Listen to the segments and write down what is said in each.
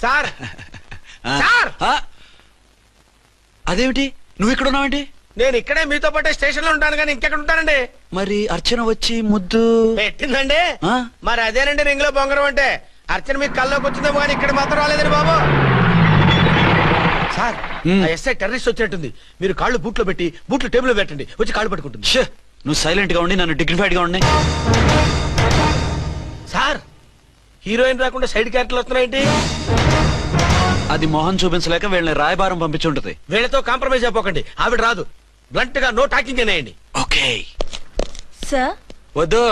Sir sir అదేమిటి నువ్వు ఇక్కడ ఉన్నావేంటి? నేను ఇక్కడే మీతో పాటే స్టేషన్ లో ఉంటాను కానీ ఇంకెక్కడ ఉంటానండి. మరి అర్చన వచ్చి ముద్దు పెట్టిందండి. మరి అదేనండి రింగ్ లో బొంగరం అంటే. అర్చన మీకు కల్లోకి వచ్చిందో కానీ ఇక్కడ మాత్రం రాలేదండి బాబు. సార్ ఎస్ఐ టెర్రరిస్ట్ వచ్చినట్టుంది. మీరు కాళ్ళు బూట్లో పెట్టి బూట్లు టేబుల్ లో పెట్టండి, వచ్చి కాళ్ళు పట్టుకుంటుంది. నువ్వు సైలెంట్ గా ఉండి నన్ను డిగ్నిఫైడ్ గా ఉండి. సార్ హీరోయిన్ రాకుండా సైడ్ క్యారెక్టర్లు వస్తున్నాయేంటి? అది మొహం చూపించలేక వీళ్ళని రాయబారం పంపించి ఉంటది. వీళ్ళతో కాంప్రమైజ్ అయిపోకండి, ఆవిడ రాదు. బ్లంట్ గా నో టాకింగ్ అనేయండి. ఓకే సార్ వద్దు,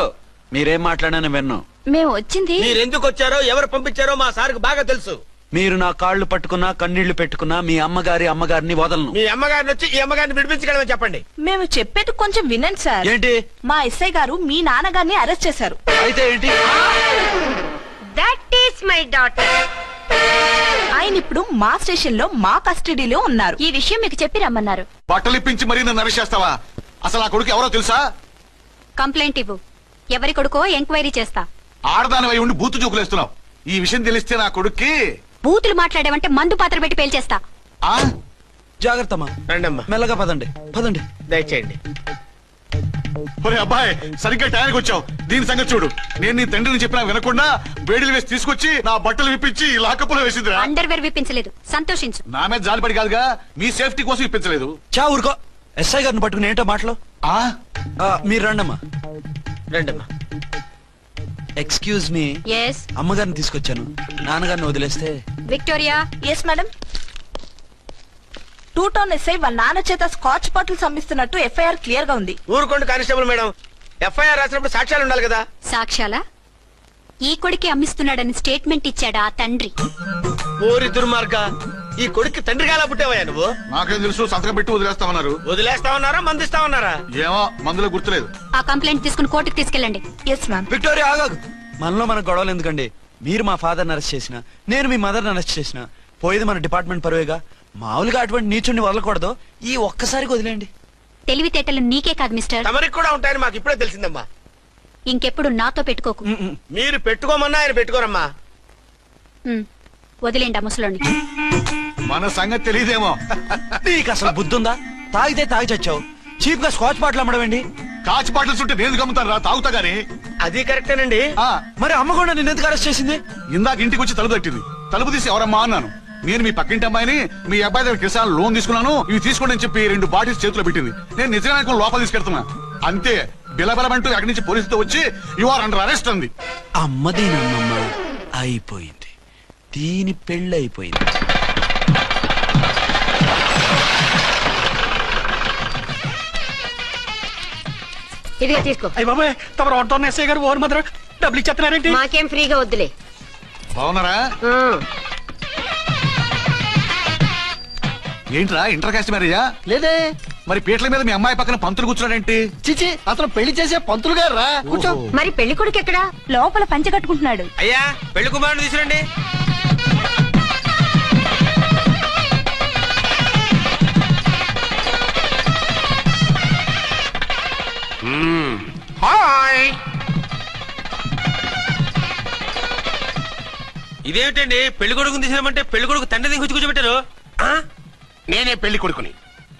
మీరేం మాట్లాడానని విన్ను. మేము వచ్చింది మీరు ఎందుకు వచ్చారో ఎవరు పంపించారో మా సార్కి బాగా తెలుసు. మీరు నా కాళ్ళు పట్టుకున్నా కన్నీళ్లు పెట్టుకున్నా మీ అమ్మగారిని వదలను. మీ అమ్మగారిని వచ్చి ఈ అమ్మగారిని విడిపించగలమని చెప్పండి. మేము చెప్పేది కొంచెం వినండి సార్. ఏంటి? మా ఎస్ఐ గారు మీ నాన్నగారిని అరెస్ట్ చేశారు. అయితే ఏంటి? That is my daughter. ఆయన ఇప్పుడు మా స్టేషన్ లో మా కస్టడీలో ఉన్నారు. ఈ విషయం మీకు చెప్పి రమ్మన్నారు. బట్టలు ఇప్పించి మరీ నన్ను అరెస్ట్ చేస్తావా? అసలు ఆ కొడుకు ఎవరో తెలుసా? కంప్లైంట్ ఇవ్వు. ఎవరి కొడుకో ఎంక్వైరీ చేస్తా. ఆడదానివై ఉండి బూతు చూకులేస్తున్నావు. ఈ విషయం తెలిస్తే నా కొడుక్కి బూతులు మాట్లాడేవంటే మందు పాత్ర పెట్టి పేల్చేస్తా. జాగ్రత్తమ్మా, రండమ్మా. మెల్లగా పదండి పదండి. దయచేయండి. ఒరే అబ్బాయి, సరిగ్గా టయానికి వచ్చావు. దీని సంగతి చూడు. నేను నీ తండ్రిని చెప్పినా వినకుండా వేడిలు వేసి తీసుకొచ్చి నా బట్టలు విప్పించి లాకప్పులో వేసిందిరా. అండర్వేర్ విప్పించలేదు, సంతోషించు. నా మీద జాలిపడి కాదుగా, మీ సేఫ్టీ కోసం ఇప్పించలేదు. చా ఊరుకో. ఎస్ఐ గారిని పట్టుకుని ఏంటో మాటలు. మీరు రండమ్మా. రండమ్మా. Excuse me. ఎస్. అమ్మగారిని తీసుకొచ్చాను. నాన్నగారిని వదిలేస్తే. Victoria. Yes madam. 2 town SI వాళ్ళ నాన్న చేత స్కాచ్ బాటిల్స్ అమ్మిస్తున్నట్టు ఎఫ్ఐఆర్ క్లియర్ గా ఉంది. ఊరుకోండి కానిస్టేబుల్ మేడం. ఎఫ్ఐఆర్ రాసినప్పుడు సాక్ష్యాలు ఉండాలి కదా. సాక్ష్యాలా? ఈ కొడుకే అమ్మిస్తున్నాడని స్టేట్మెంట్ ఇచ్చాడా ఆ తండ్రి? ఓరి దుర్మార్గ, ఈ కొడుక్కి తండ్రిగా ఎలా పుట్టావయ్యా నువ్వు? నాకేం తెలుసు, సంతకం పెట్టి వదిలేస్తామన్నారు. వదిలేస్తామన్నారా మందిస్తామన్నారా? ఏమో, మందులో గుర్తులేదు. ఆ కంప్లైంట్ తీసుకుని కోర్టుకు తీసుకెళ్ళండి. Yes ma'am. విక్టోరియా ఆగాగు. మనలో మన గొడవలు ఎందుకండి? మీరు మా ఫాదర్ని అరెస్ట్ చేసిన, నేను మీ మదర్ని అరెస్ట్ చేసిన, పోయేది మన డిపార్ట్మెంట్ పరువేగా. మామూలుగా అటువంటి నీచుని వదలకూడదు. ఈ ఒక్కసారికి వదిలేండి. తెలివితేటలు నీకే కాదు మిస్టర్, తమరికి కూడా ఉంటాయని మాకు ఇప్పుడే తెలిసిందమ్మా. ఇంకెప్పుడు నాతో పెట్టుకోకు. మీరు పెట్టుకోమన్నా ఆయన పెట్టుకోరమ్మా. వదిలేండి ఆ ముసలోని. మన సంగతి తెలియదేమో. నీకు అసలు బుద్ధి ఉందా? తాగితే తాగి చచ్చావు. చీప్ గా స్కాచ్ బాటిల్ అమ్మడమేండి? కాచి బాటలు చుట్టూ నేను గమ్ముతాను రా, తాగుతా గానీ. అది కరెక్టేనండి. మరి అమ్మ కూడా నిన్ను ఎందుకు అరెస్ట్ చేసింది? ఇందాక ఇంటికి వచ్చి తలుపు తట్టింది. తలుపు తీసి ఎవరమ్మా అన్నాను. నేను మీ పక్కింటి అమ్మాయిని, మీ అబ్బాయి దగ్గర కిసాన్ లోన్ తీసుకున్నాను, ఇవి తీసుకోండి అని చెప్పి 2 బాటిల్స్ చేతిలో పెట్టింది. నేను నిజంగా లోపల తీసుకెళ్తున్నా. అంతే, బిలబలమంటూ అక్కడి నుంచి పోలీసుతో వచ్చి యు ఆర్ అండర్ అరెస్ట్ అంది. అమ్మదీనమ్మమ్మ అయిపోయింది. దీని పెళ్ళి అయిపోయింది. ఇదిగా తీసుకో. అయ్య బాబాయ్, తమరు ఆటో ఎస్ఐ గారు ఓవర్ మాత్రం డబ్బులు ఇచ్చేస్తున్నారేంటి? మాకేం ఫ్రీగా వద్దులే. బాగున్నారా? ఏంట్రా ఇంటర్ కాస్ట్ మ్యారేజా? లేదే. మరి పీటల మీద మీ అమ్మాయి పక్కన పంతులు కూర్చున్నాడేంటి? చిచి, అతను పెళ్లి చేసే పంతులు గారు రా. కూర్చో. మరి పెళ్లి కొడుకు ఎక్కడా? లోపల పంచె కట్టుకుంటున్నాడు. అయ్యా, పెళ్లి కుమారుని తీసుకురండి. హాయ్. ఇదేమిటండి, పెళ్లి కొడుకుని తీసినామంటే పెళ్లి కొడుకు తండ్రి దిగి కూర్చోబెట్టారు. నేనే పెళ్లి కొడుకుని.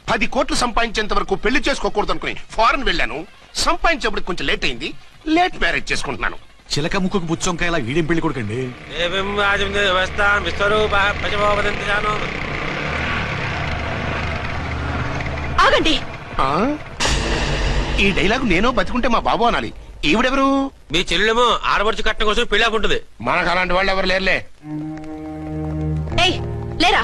10 కోట్లు సంపాదించేంత వరకు పెళ్లి చేసుకోకూడదు అనుకుని ఫారెన్ వెళ్ళాను. సంపాదించేప్పుడు కొంచెం లేట్ అయింది. లేట్ మ్యారేజ్ చేసుకుంటున్నాను. చిలక ముక్కుకు బుచ్చొంకాయ ఇలా వీడేం పెళ్లి కొడుకండి? ఆగండి. ఈ డైలాగ్ నేను బతికుంటే మా బాబు అనాలి. ఈవిడెవరు? మీ చెల్లెమో ఆడబడుచు కట్టడం కోసం పెళ్లి ఆకుంటుంది. మనకు అలాంటి వాళ్ళు ఎవరు లేరులే. ఏయ్ లేరా.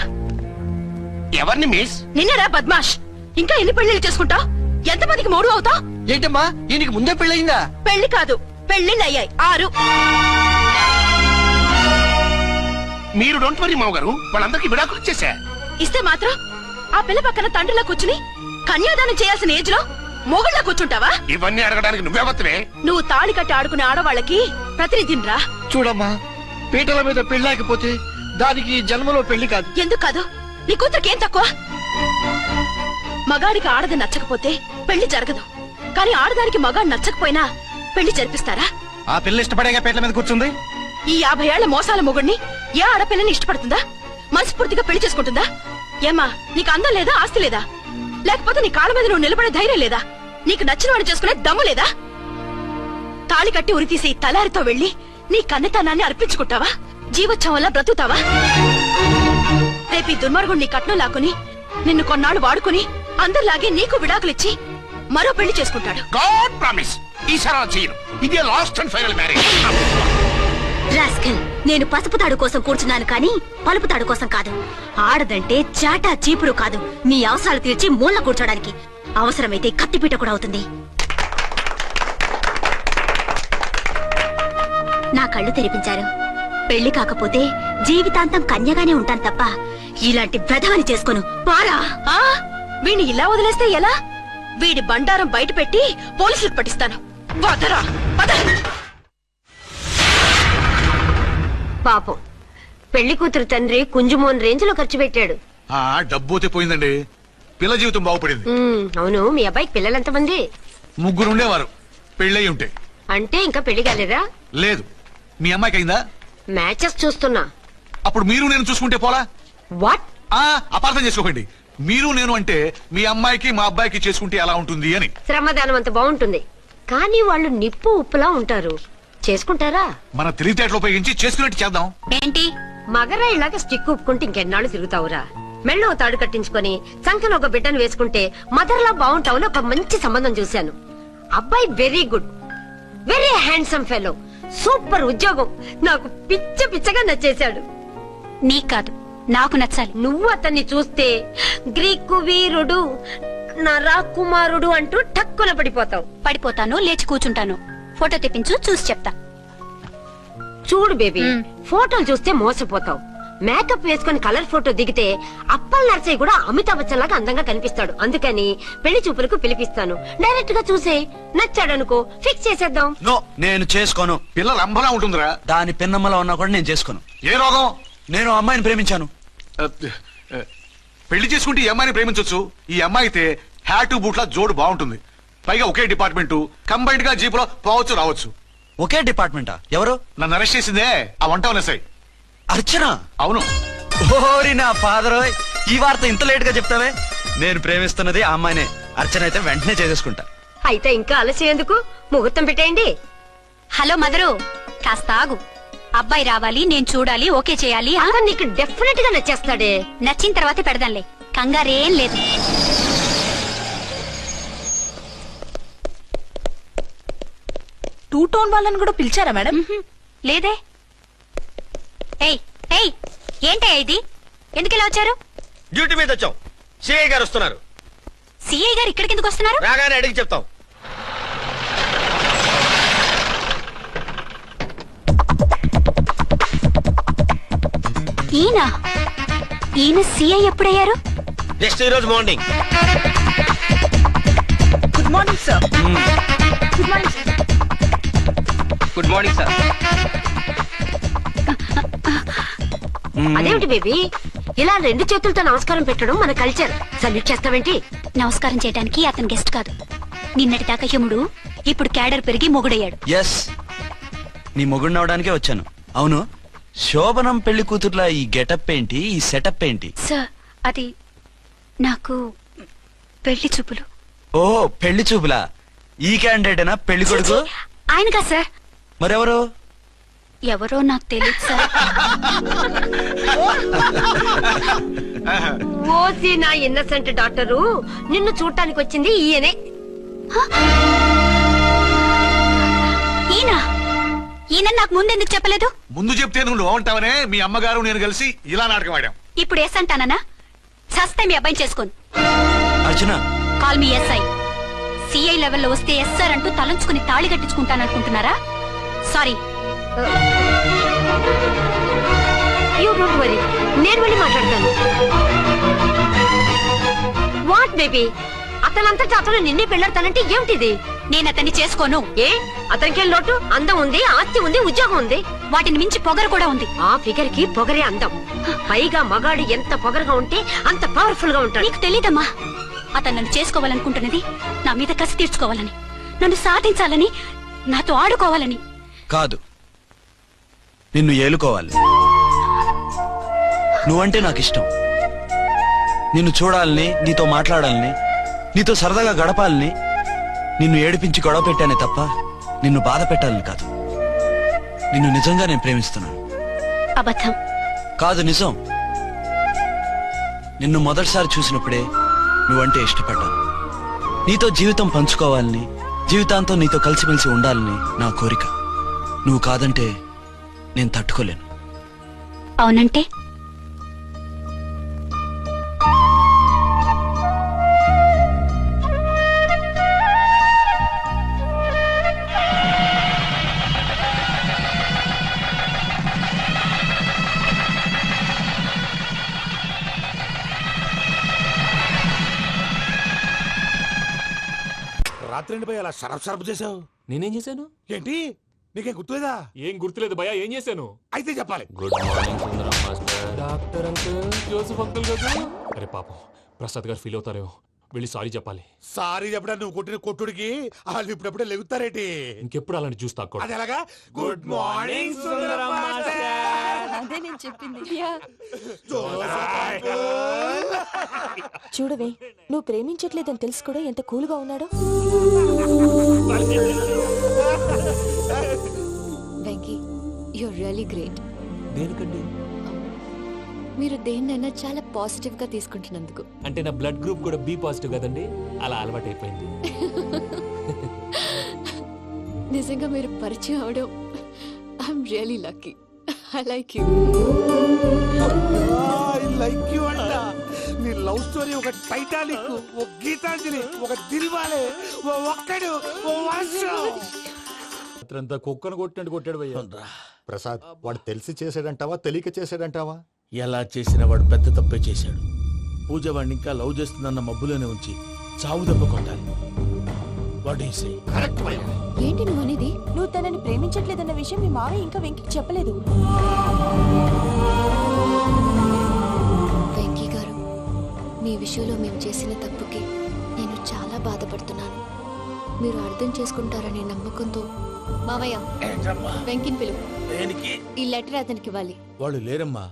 ఎవరిని మిస్? నిన్నరా బద్మాష్. ఇంకా ఎన్ని పెళ్లిళ్ళు చేసుకుంటావు? ఎంతమందికి మూడు అవుతా? ఏంటమ్మా, ఈయనకి ముందే పెళ్ళయిందా? పెళ్లి కాదు, పెళ్లిళ్ళు అయ్యాయి 6. మీరు డోంట్ వరీ మామగారు, వాళ్ళందరికీ విడాకులు ఇచ్చేసా. ఇస్తే మాత్రం ఆ పిల్ల పక్కన తండ్రిలా కూర్చుని కన్యాదానం చేయాల్సిన ఏజ్ లో మొగుళ్ళ కూర్చుంటావా? ఇవన్నీ అడగడానికి నువ్వెవత్తవే? నువ్వు తాళి కట్టి ఆడుకునే ఆడవాళ్ళకి ప్రతినిధిరా. చూడమ్మా, పీటల మీద పెళ్ళాకపోతే దానికి జన్మలో పెళ్లి కాదు. ఎందుకు కాదు? నీ కూతురికి ఏం తక్కువ? మగాడికి ఆడది నచ్చకపోతే పెళ్లి జరగదు. కానీ ఆడదానికి మగాడు నచ్చకపోయినా పెళ్లి జరిపిస్తారా? ఆ పిల్ల ఇష్టపడేగా పీటల మీద కూర్చుంది. ఈ 50 ఏళ్ల మోసాల మొగుడిని ఏ ఆడపిల్లని ఇష్టపడుతుందా? మనస్ఫూర్తిగా పెళ్లి చేసుకుంటుందా? ఏమ్మా, నీకు అందం లేదా, ఆస్తి లేదా? లేకపోతే నీ కాళ్ళ మీద నువ్వు నిలబడే ధైర్యం లేదా? నీకు నచ్చిన వాడు చేసుకునే దమ్ము లేదా? తాళి కట్టి ఉరితీసి తలారితో వెళ్లి నీ కన్నతనాన్ని అర్పించుకుంటావా? జీవోత్సవం వల్ల బ్రతుకుతావా? రేపు ఈ దుర్మార్గుడు నీ కట్నం లాక్కుని నిన్ను కొన్నాళ్ళు వాడుకుని అందరిలాగే నీకు విడాకులిచ్చి మరో పెళ్లి చేసుకుంటాడు. గాడ్ ప్రామిస్ ఈసారి అలా చేయను. ఇదే last and final marriage. Rascal, నేను పసుపు తాడు కోసం కూర్చున్నాను కానీ పలుపు తాడు కోసం కాదు. ఆడదంటే చాటా చీపురు కాదు, మీ అవసరాలు తీర్చి మూల కూర్చోడానికి. అవసరమైతే కత్తిపీట కూడా అవుతుంది. నా కళ్ళు తెరిపించారు. పెళ్లి కాకపోతే జీవితాంతం కన్యగానే ఉంటాను తప్ప ఇలాంటి బ్రధవని చేసుకోను. పారా! వీడిని ఇలా వదిలేస్తే ఎలా? వీడి బండారం బయట పెట్టి పోలీసులకు పట్టిస్తాను. వదరా, వద. పాపం పెళ్లి కూతురు తండ్రి కుంజుమోన్ రేంజ్ లో ఖర్చు పెట్టాడు. ఆ డబ్బు అయితే పోయిందండి, పిల్ల జీవితం బాగుపడింది. అవును, మీ అబ్బాయికి పిల్లలెంతమంది? 3 ఉండేవారు, పెళ్ళయి ఉంటే. అంటే ఇంకా పెళ్లి కాలేదా? లేదు. మీ అమ్మాయికి అయిందా? మ్యాచెస్ చూస్తున్నా. అప్పుడు మీరు నేను చూసుకుంటే పోలా? వాట్? అపార్థం చేసుకోకండి. మీరు నేను అంటే మీ అమ్మాయికి మా అబ్బాయికి చేసుకుంటే ఎలా ఉంటుంది అని. శ్రమదానం అంత బాగుంటుంది, కానీ వాళ్ళు నిప్పు ఉప్పులా ఉంటారు. చేసుకుంటారా? మన తెలివితేటలు ఉపయోగించి చేసుకున్నట్టు చేద్దాం. ఏంటి మగరా ఇలాగ స్టిక్ ఉప్పుకుంటే ఇంకెన్నాళ్ళు తిరుగుతావురా? మెళ్ళో తాడు కట్టించుకొని సంకన ఒక బిడ్డను వేసుకుంటే మదర్లా బాగుంటావుని ఒక మంచి సంబంధం చూశాను. అబ్బాయి very good, very handsome fellow, super ఉద్యోగం. నాకు పిచ్చగా నచ్చేశాడు. నీకు కాదు, నాకు నచ్చాలి. నువ్వు అతన్ని చూస్తే గ్రీకు వీరుడు, నా రాకుమారుడు అంటూ టక్కున పడిపోతావు. పడిపోతాను, లేచి కూర్చుంటాను. ఫోటో తెప్పించు, చూసి చెప్తా. చూడు బేబీ, ఫోటోలు చూస్తే మోసపోతావు. మేకప్ వేసుకుని కలర్ ఫోటో దిగితే అప్పల్ నర్సయ్య కూడా అమితాబ్ బచ్చన్ లాగా అందంగా కనిపిస్తాడు. అందుకని పెళ్లి చూపులకు పిలిపిస్తాను. డైరెక్ట్ గా చూసే నచ్చాడనుకో, ఫిక్స్ చేసేద్దాం. నో, నేను చేసుకోను. పిల్ల రంభలా ఉంటుందిరా. దాని పిన్నమ్మలా ఉన్నా కూడా నేను చేసుకోను. ఏ రోగం? నేను అమ్మాయిని ప్రేమించాను. పెళ్లి చేసుకుంటే ఈ అమ్మాయిని ప్రేమించొచ్చు. ఈ అమ్మాయి అయితే హ్యాటు బూట్ల జోడు బాగుంటుంది. పైగా ఒకే డిపార్ట్మెంట్, కంబైన్డ్ గా జీపులో పోవచ్చు రావచ్చు. ఒకే డిపార్ట్మెంటా? ఎవరు? నన్ను అరెస్ట్ చేసిందే ఆ వంట ఉన్నసాయి. అర్చన? అవును. ఓరి నా ఫాదర్, ఈ వార్త ఇంత లేట్ గా చెప్తావే. నేను ప్రేమిస్తున్నది ఆ అమ్మాయినే. అర్చన అయితే వెంటనే చేసేసుకుంటా. అయితే ఇంకా ఆలస్యం ఎందుకు, ముహూర్తం పెట్టేయండి. హలో మదరు, కాస్త ఆగు. అబ్బాయి రావాలి, నేను చూడాలి, ఓకే చేయాలి. అతను నీకు డెఫినెట్ గా నచ్చేస్తాడే. నచ్చిన తర్వాత పెడదాంలే, కంగారేం లేదు. 2 టోన్ వాళ్ళని కూడా పిలిచారా మేడం? లేదే. ఏయ్ ఏయ్, ఏంటయ్యా ఇది? ఎందుకు ఇలా వచ్చారు? డ్యూటీ మీద వచ్చాం. సిఐ గారు వస్తున్నారు. సిఐ గారు ఇక్కడికి ఎందుకు వస్తున్నారు? రాగానే అడిగి చెప్తాం. ఈయన సిఐ ఎప్పుడయ్యారు? నెక్స్ట్ ఈ రోజు morning. Good morning sir. Good morning sir. Good morning sir. అదేమిటి బేబీ, ఇలా 2 చేతులతో నమస్కారం పెట్టడం మన కల్చర్. సల్యూట్ చేస్తావేంటి? నమస్కారం చేయడానికి అతను గెస్ట్ కాదు. నిన్నటి దాకా యముడు, ఇప్పుడు క్యాడర్ పెరిగి మొగుడయ్యాడు. ఎస్, నీ మొగుడిని అవడానికే వచ్చాను. అవును, శోభనం పెళ్లి కూతుర్లా ఈ గెటప్ ఏంటి, ఈ సెటప్ ఏంటి? సార్, అది నాకు పెళ్లి చూపులు. ఓ, పెళ్లి చూపులా? ఈ క్యాండిడేటేనా పెళ్లి కొడుకు? ఆయనగా సార్. మరెవరు? ఎవరో నాకు తెలియదు సార్. ఓసి నా ఇన్నసెంట్ డాక్టరు, నిన్ను చూడటానికి వచ్చింది ఈయనే. ఈయన నాకు ముందెందుకు చెప్పలేదు? ముందు చెప్తే నువ్వు బాగుంటావనే మీ అమ్మగారు నేను కలిసి ఇలా నాటకం ఆడాం. ఇప్పుడు ఎస్ అంటానా? సస్తే మీ అబ్బాయిని చేసుకోను. అర్చన, కాల్ మీ ఎస్ఐ. సిఐ లెవెల్లో వస్తే ఎస్ఆర్ అంటూ తలంచుకుని తాళి కట్టించుకుంటాననుకుంటున్నారా? సారీ. యూ డోంట్ వరీ, నేను వెళ్ళి మాట్లాడతాను. వాట్ బేబీ, అతనంతటా అతను నిన్నే పెళ్ళాడతానంటే ఏమిటిది? నేను అతన్ని చేసుకోను. ఏ, అతనికేం లోటు? అందం ఉంది, ఆస్తి ఉంది, ఉద్యోగం ఉంది. వాటిని మించి పొగరు కూడా ఉంది. ఆ ఫిగర్ కి పొగరే అందం. పైగా మగాడు ఎంత పొగరుగా ఉంటే అంత పవర్ఫుల్ గా ఉంటాడు. నీకు తెలీదమ్మా, అతను నన్ను చేసుకోవాలనుకుంటున్నది నా మీద కసి తీర్చుకోవాలని, నన్ను సాధించాలని, నాతో ఆడుకోవాలని. కాదు, నిన్ను ఏలుకోవాలి. నువ్వంటే నాకు ఇష్టం. నిన్ను చూడాలని, నీతో మాట్లాడాలని, నీతో సరదాగా గడపాలని, నిన్ను ఏడిపించి గొడవ పెట్టానే తప్ప నిన్ను బాధ పెట్టాలని కాదు. నిన్ను నిజంగా నేను ప్రేమిస్తున్నాను. అబద్ధం. కాదు, నిజం. నిన్ను మొదటిసారి చూసినప్పుడే నువ్వంటే ఇష్టపడ్డాను. నీతో జీవితం పంచుకోవాలని, జీవితాంతం నీతో కలిసిమెలిసి ఉండాలని నా కోరిక. నువ్వు కాదంటే నేను తట్టుకోలేను. అవునంటే రాత్రి పోయి అలా సరఫ్ చేసావు. నేనేం చేశాను? ఏంటి, నీకేం గుర్తులేదా? ఏం గుర్తులేదు భయ్యా, ఏం చేశాను? అయితే చెప్పాలి. Good morning Sundaram master. Doctor uncle, Joseph uncle కదా. అరే పాపం, ప్రసాద్ గారు ఫీల్ అవుతారేమో, వెళ్ళి సారీ చెప్పాలి. సారీ చెప్పడా నువ్వు కొట్టిన కొట్టుడికి వాళ్ళు ఇప్పుడప్పుడే లెగుతారేటి? ఇంకెప్పుడు అలాంటి జ్యూస్ తాక్కూడదు. అది ఎలాగా? Good morning Sundaram master. అదే నేను చెప్పింది. చూడవే, నువ్వు ప్రేమించట్లేదని తెలుసు కూడా ఎంత కూల్గా ఉన్నాడో. Venky, you're really great. దేనికండి? మీరు దేన్నైనా చాలా పాజిటివ్ గా తీసుకుంటున్నందుకు. అంటే నా బ్లడ్ గ్రూప్ కూడా బి పాజిటివ్ కదండి, అలా అలవాటు అయిపోయింది. నిజంగా మీరు పరిచయం అవడం I'm really lucky. I like you. I like you అంట. నీ లవ్ స్టోరీ ఒక టైటానిక్, ఒక గీతాంజలి, ఒక దిల్వాలే, ఓ ఒక్కడు, ఓ వర్షం. అంతా కుక్కను కొట్టినట్టు కొట్టాడు భయ్యా. ప్రసాద్, వాడు తెలిసి చేసాడంటావా తెలియక చేసాడంటావా? ఎలా చేసిన వాడు పెద్ద తప్పే చేశాడు. పూజ వాడిని ఇంకా లవ్ చేస్తుందన్న మబ్బులోనే ఉంచి చావు దెబ్బ కొట్టాలి. ఏంటి నువ్వు అనేది? నువ్వు తనని ప్రేమించట్లేదన్న విషయం మీ మావయ్య ఇంకా వెంకికి చెప్పలేదు. వెంకీ గారు, మీ విషయంలో మేము చేసిన తప్పుకి నేను చాలా బాధపడుతున్నాను. మీరు అర్థం చేసుకుంటారనే నమ్మకంతో మావయ్య వెంకిని పిలువు. ఈ లెటర్ అతనికి ఇవ్వాలి. వాళ్ళు లేరమ్మా,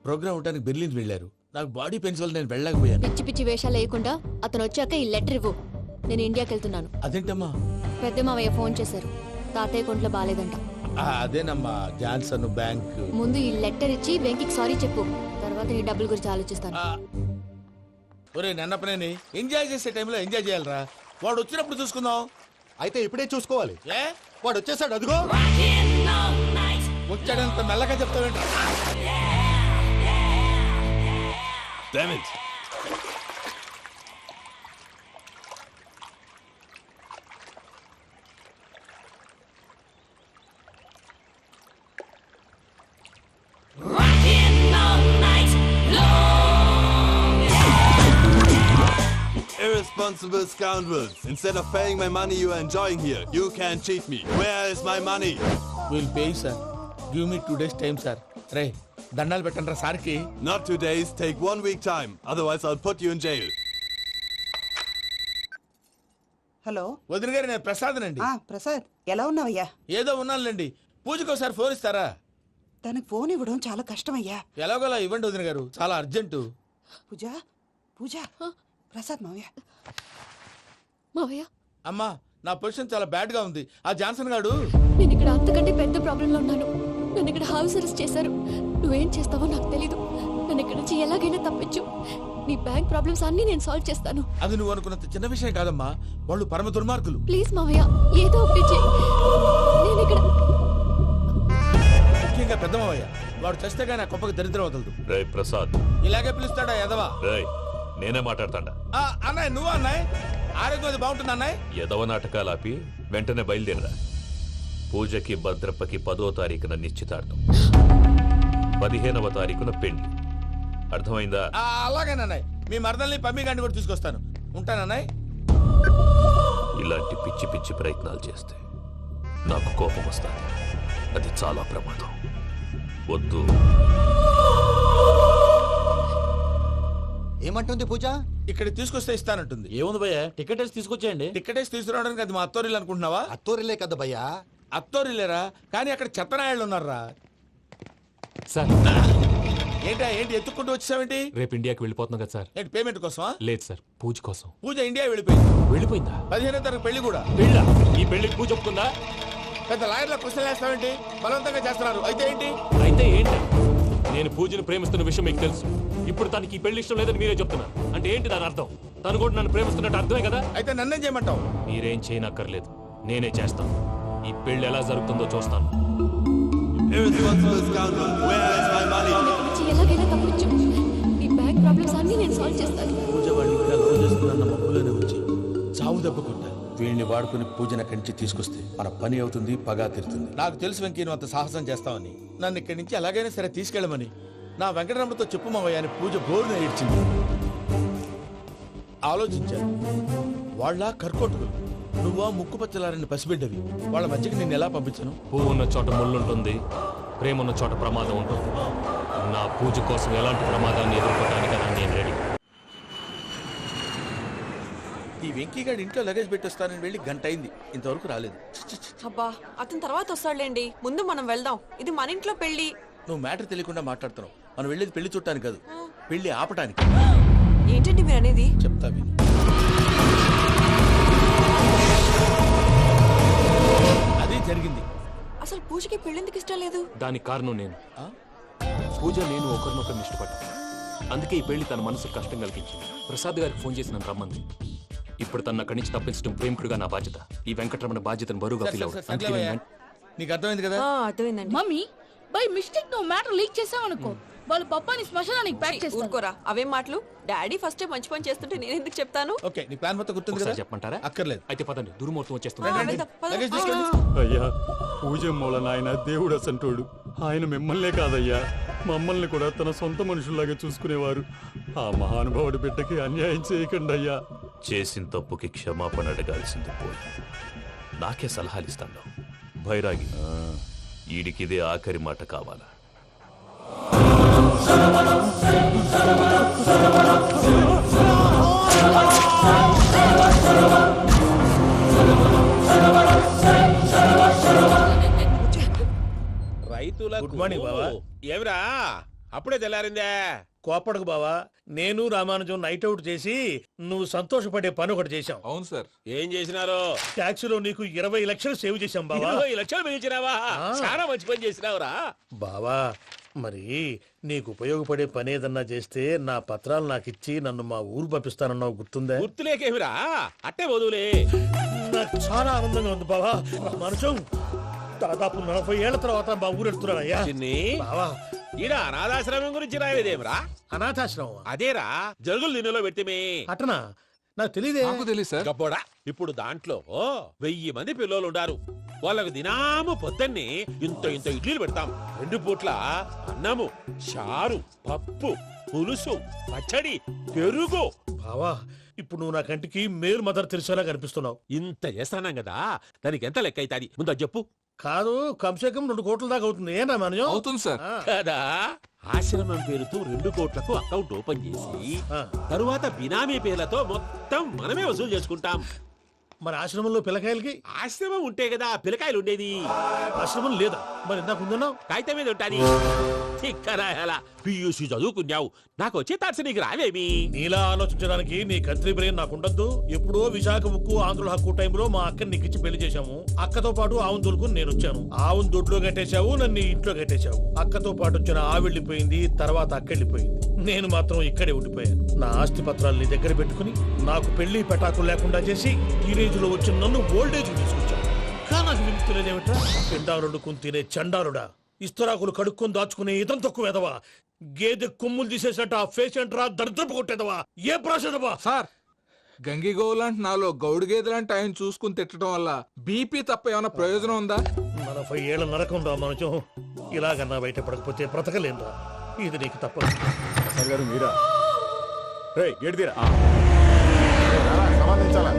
ప్రోగ్రామ్ ఉండడానికి బెర్లిన్ వెళ్ళారు. నాకు బాడీ పెయిన్స్ వల్ల నేను వెళ్ళలేకపోయాను. పిచ్చి పిచ్చి వేషాలు వేయకుండా అతను వచ్చాక ఈ లెటర్ ఇవ్వు. నేను ఇండియాకి వెళ్తున్నాను. అదేంటమ్మా? పెద్ద మావయ్య ఫోన్ చేశారు, తాతయ్య కొంట్లో బాలేదంట. అదేనమ్మా, జాన్సన్ బ్యాంక్. ముందు ఈ లెటర్ ఇచ్చి వెంకికి సారీ చెప్పు, తర్వాత నీ డబ్బుల గురించి ఆలోచిస్తాను. ఒరే నన్నపనేని, ఎంజాయ్ చేసే టైంలో ఎంజాయ్ చేయాలరా. వాడు వచ్చినప్పుడు చూసుకుందాం. అయితే ఇప్పుడే చూసుకోవాలి. ఏ, వాడు వచ్చేసాడు, అదిగో. వచ్చాడంత మెల్లగా చెప్తావేంట? Irresponsible scoundrels. Instead of paying my money you are enjoying here, you can cheat me. Where is my money? We'll pay, sir. Give me 2 days time, sir. రే, దండాలు పెట్టండి సార్కి. Not 2 days, take 1 week time. Otherwise I'll put you in jail. Hello వదిన గారు, నేను ప్రసాదనండి. ప్రసాద్, ఎలా ఉన్నావయ్యా? ఏదో ఉన్నానులేండి. పూజకి ఒకసారి ఫోన్ ఇస్తారా? తనకు ఫోన్ ఇవ్వడం చాలా కష్టమయ్యా. ఎలాగోలా ఇవ్వండి వదిన గారు, చాలా అర్జెంటు. పూజ పూజ, ప్రసాద్ మావయ్య. మావయ్య, అమ్మా, నా పొజిషన్ చాలా బ్యాడ్ గా ఉంది. ఆ జాన్సన్ గాడు. నేను ఇక్కడ అంతకంటే పెద్ద ప్రాబ్లంలో ఉన్నాను. నన్ను ఇక్కడ హౌస్ అరెస్ట్ చేశారు. నువ్వేం చేస్తావో నాకు తెలీదు. నన్ను ఇక్కడ నుంచి ఎలాగైనా తప్పించు. నీ బ్యాంక్ ప్రాబ్లమ్స్ అన్ని నేను సాల్వ్ చేస్తాను. అది నువ్వు అనుకున్నంత చిన్న విషయం కాదమ్మా. వాళ్ళు పరమ దుర్మార్గులు. ప్లీజ్ మావయ్య, ఏదో ఒకటి చెయ్యి. నేను ఇక్కడ ముఖ్యంగా పెద్ద మావయ్య, వాడు చస్తే కానీ ఆ కొంపకి దరిద్రం వదలదు. రేయ్ ప్రసాద్, ఇలాగే పిలుస్తాడా ఎదవా? రేయ్ నేనే మాట్లాడతాడా? అన్నయ్య, నువ్వు అన్నయ్య, ఆరోగ్యం అది బాగుంటుంది అన్నయ్య. ఎదవ నాటకాలు ఆపి వెంటనే బయలుదేరరా. పూజకి భద్రప్పకి 10వ తారీఖున నిశ్చితార్థం, 15వ తారీఖున పెళ్లి. అర్థమైందా? అలాగేనన్నయ్య, మీ మరదల్ని పమ్మి గాండి కూడా తీసుకొస్తాను. ఉంటానన్నయ్య. ఇలాంటి పిచ్చి పిచ్చి ప్రయత్నాలు చేస్తే నాకు కోపం వస్తుంది. అది చాలా ప్రమాదం. వద్దు. ఏమంటుంది పూజ? ఇక్కడ తీసుకొస్తే ఇస్తానంటుంది. ఏముంది భయ్య, టికెట్ వేసి తీసుకొచ్చేయండి. టికెట్ వేసి తీసుకురావడానికి అది మా అత్తోరిల్లు అనుకుంటున్నావా? అత్తూరిలే కదా భయ్యా. అత్తోరిల్లేరా, కానీ అక్కడ చెత్తనాయాళ్ళు ఉన్నారా. సార్ ఏంటి ఎత్తుక్కుంటూ వచ్చావేంటి? రేపు ఇండియాకి వెళ్ళిపోతున్నాం కదా సార్. ఏంటి పేమెంట్ కోసమా? లేదు సార్, పూజ కోసం. పూజ ఇండియా వెళ్ళిపోయింది. వెళ్ళిపోయిందా? 15వ తారీఖు పెళ్లి కూడా. పెళ్ళా? ఈ పెళ్లికి పూజ ఒప్పుకుందా? పెద్ద లాయర్ల క్వశ్చన్ వేస్తావేంటి? బలవంతంగా చేస్తున్నారు. అయితే ఏంటి? అయితే ఏంటి? నేను పూజను ప్రేమిస్తున్న విషయం మీకు తెలుసు. ఇప్పుడు తనకి ఈ పెళ్లి ఇష్టం లేదని మీరే చెప్తున్నారు. అంటే ఏంటి దాని అర్థం? తను కూడా నన్ను ప్రేమిస్తున్నట్టు అర్థమే కదా? అయితే నన్నేం చేయమంటావు? మీరేం చేయనక్కర్లేదు, నేనే చేస్తాను. ఈ పెళ్లి ఎలా జరుగుతుందో చూస్తాను. Irresponsible scoundrel, where is my money? ఎలాగైనా తప్పించు. నీ బ్యాంక్ ప్రాబ్లమ్స్ అన్ని నేను సాల్వ్ చేస్తాను. పూజ వాళ్ళు ఇంకా లవ్ చేస్తున్న మబ్బులోనే వచ్చి చావు దెబ్బకుంటా వీళ్ళని వాడుకుని పూజన కంచి తీసుకొస్తే మన పని అవుతుంది, పగా తీరుతుంది. నాకు తెలుసు వెంకీ నువ్వు అంత సాహసం చేస్తావని. నన్ను ఇక్కడి నుంచి ఎలాగైనా సరే తీసుకెళ్ళమని నా వెంకటరమణతో చెప్పు మావయ్య అని పూజ బోరున ఏడ్చింది. ఆలోచించాను, వాళ్ళ కర్కోటకులు, నువ్వా ముక్కు పచ్చలారని పసిబిడ్డవి. వాళ్ళ మధ్యకి నేను ఎలా పంపించను? పువ్వు ఉన్న చోట ముళ్ళుంటుంది, ప్రేమ ఉన్న చోట ప్రమాదం ఉంటుంది. నా పూజ కోసం ఎలాంటి ప్రమాదాన్ని ఎదుర్కోవడానికైనా నేను రెడీ. ఈ వెంకీగాడి ఇంట్లో లగేజ్ పెట్టొస్తానని వెళ్ళి గంట అయింది, ఇంతవరకు రాలేదు. అబ్బా అతని తర్వాత వస్తాడులేండి, ముందు మనం వెళ్దాం. ఇది మన ఇంట్లో పెళ్లి. నువ్వు మ్యాటర్ తెలియకుండా మాట్లాడుతున్నావు. మనం వెళ్ళేది పెళ్లి చుట్టానికి కాదు, పెళ్లి ఆపటానికి. ఏంటండి మీరు అనేది? చెప్తా విను. అదే జరిగింది. అసలు పూజకి పెళ్ళెందుకు ఇష్టం లేదు? దానికి కారణం నేను. పూజ నేను ఒకరినొకరిని ఇష్టపడ్డా. అందుకే ఈ పెళ్లి తన మనసుకు కష్టం కలిగించింది. ప్రసాద్ గారికి ఫోన్ చేసి నన్ను రమ్మంది. ఇప్పుడు తన అక్కడి నుంచి తప్పించడం ప్రేమికుడుగా నా బాధ్యత. ఈ వెంకటరమణ బాధ్యతను బరువుగా ఫీల్ అవుతుంది. నీకు అర్థమైంది కదా? అర్థమైందండి. మమ్మీ బై మిస్టేక్ నువ్వు మ్యాటర్ లీక్ చేసావనుకో, వాళ్ళు పప్పాని శ్మశానానికి ప్యాక్ చేస్తారు. ఊరుకోరా, అవేం మాటలు. డాడీ ఫస్ట్ మంచి పని చేస్తుంటే నేను ఎందుకు చెప్తాను? ఓకే, నీ ప్లాన్ మొత్తం గుర్తుంది కదా? చెప్పమంటారా? అక్కర్లేదు. అయితే పదండి, దుర్ముహూర్తం వచ్చేస్తుంది. లగేజ్ తీసుకెళ్ళి. అయ్యా, పూజ మూలన ఆయన దేవుడు అసంటోడు. ఆయన మిమ్మల్నే కాదయ్యా, మమ్మల్ని కూడా తన సొంత మనుషుల్లాగా చూసుకునేవారు. ఆ మహానుభావుడి బిడ్డకి అన్యాయం చేయకండి అయ్యా. చేసిన తప్పుకి క్షమాపణ అడగాల్సింది పోయి నాకే సలహాలు ఇస్తాను. భైరాగి, ఈడికిదే ఆఖరి మాట కావాలా? రైతులకు గుడ్ మార్నింగ్ బావా. ఏమిరా అప్పుడే తెల్లారిందే? కోపడకు బావా, నేను రామానుజం నైట్ అవుట్ చేసి నువ్వు సంతోషపడే పని ఒకటి చేశాం. అవును సార్. ఏం చేసినారు? ట్యాక్సీలో నీకు 20 లక్షలు సేవ్ చేశాం బావా. 20 లక్షలు మిగిల్చినావా? చాలా మంచి పని చేసినావురా బావా. మరి నీకు ఉపయోగపడే పని ఏదన్నా చేస్తే నా పత్రాలు నాకు ఇచ్చి నన్ను మా ఊరు పంపిస్తానన్నావు, గుర్తుందా? గుర్తులేకేమిరా, అట్టే వదులే. నాకు చాలా ఆనందంగా ఉంది బావా. రామానుజం దాదాపు 40 ఏళ్ల తర్వాత మా ఊరు వెళ్తున్నానయ్యా. బావా, ఈడ అనాథాశ్రమం గురించి రాయలేదేమిరా? అనాథాశ్రమం అదేరా, జరుగులు దీనిలో పెట్టిమే. అటనా? నాకు తెలియదే. నాకు తెలియదు సార్. గబ్బోడా, ఇప్పుడు దాంట్లో 1000 మంది పిల్లలు ఉండారు. వాళ్ళకు దినాము పొద్దున్నే ఇంత ఇంత ఇడ్లీలు పెడతాం. 2 పూట్ల అన్నము, చారు, పప్పు, పులుసు, పచ్చడి, పెరుగు. బావా, ఇప్పుడు నువ్వు నా కంటికి మేలు మదర్ తెలిసేలా కనిపిస్తున్నావు. ఇంత చేస్తానం కదా, దానికి ఎంత లెక్క అవుతుంది ముందు చెప్పు. కాదు, కంసేకం 2 కోట్ల దాకా అవుతుంది. ఏం రామానుజం? అవుతుంది సార్. కదా, ఆశ్రమం పేరుతో 2 కోట్లకు అకౌంట్ ఓపెన్ చేసి తరువాత బినామీ పేర్లతో మొత్తం మనమే వసూలు చేసుకుంటాం. మరి ఆశ్రమంలో పిల్లకాయలకి? ఆశ్రమం ఉంటే కదా పిల్లకాయలు ఉండేది. ఆశ్రమం లేదా? మరి ఇందాక ఉందన్నావు. కాగితం మీద ఉంటాది. పియూసీ చదువుకున్నావు, నాకు వచ్చే తాట్స్ నీకు రావేమి? నీలా ఆలోచించడానికి నీ కంట్రీ బ్రెయిన్ నాకు ఉండద్దు. ఎప్పుడో విశాఖ ముక్కు ఆంధ్రుల హక్కు టైంలో మా అక్కని నీకిచ్చి పెళ్లి చేశాము. అక్కతో పాటు ఆవును దొడుకుని నేను వచ్చాను. ఆవును దొడ్లో కట్టేశావు, నన్ను ఇంట్లో కట్టేశావు. అక్కతో పాటు వచ్చిన ఆవిళ్ళిపోయింది, తర్వాత అక్కెళ్ళిపోయింది. నేను మాత్రం ఇక్కడే ఉండిపోయాను. నా ఆస్తి పత్రాలు నీ దగ్గర పెట్టుకుని నాకు పెళ్లి పెటాకులు లేకుండా చేసి టీనేజ్ లో వచ్చిన నన్ను ఓల్డేజ్ తీసుకొచ్చాను. కానీ నాకు విముక్తులేదేమిట్రా? పిండారుడుకుని తినే చండాలుడా, ఇస్తరాకులు కడుక్కొని దాచుకునే ఇతం తక్కువ ఎదవా, గేదె కొమ్ములు తీసేసట ఆ పేషెంట్ రా దరిద్రపు కొట్టేదవా, ఏ ప్రాసెదవా? సార్, గంగిగోవులాంటి నాలో గౌడు గేదెలాంటి ఆయన చూసుకుని తిట్టడం వల్ల బీపీ తప్ప ఏమైనా ప్రయోజనం ఉందా? 40 ఏళ్ల నరకం రా మనచం. ఇలాగన్నా బయటపడకపోతే బ్రతకలేనురా. ఇది నీకు తప్పదు. గారు మీరా? గేడిదీరా సమాధించాలా?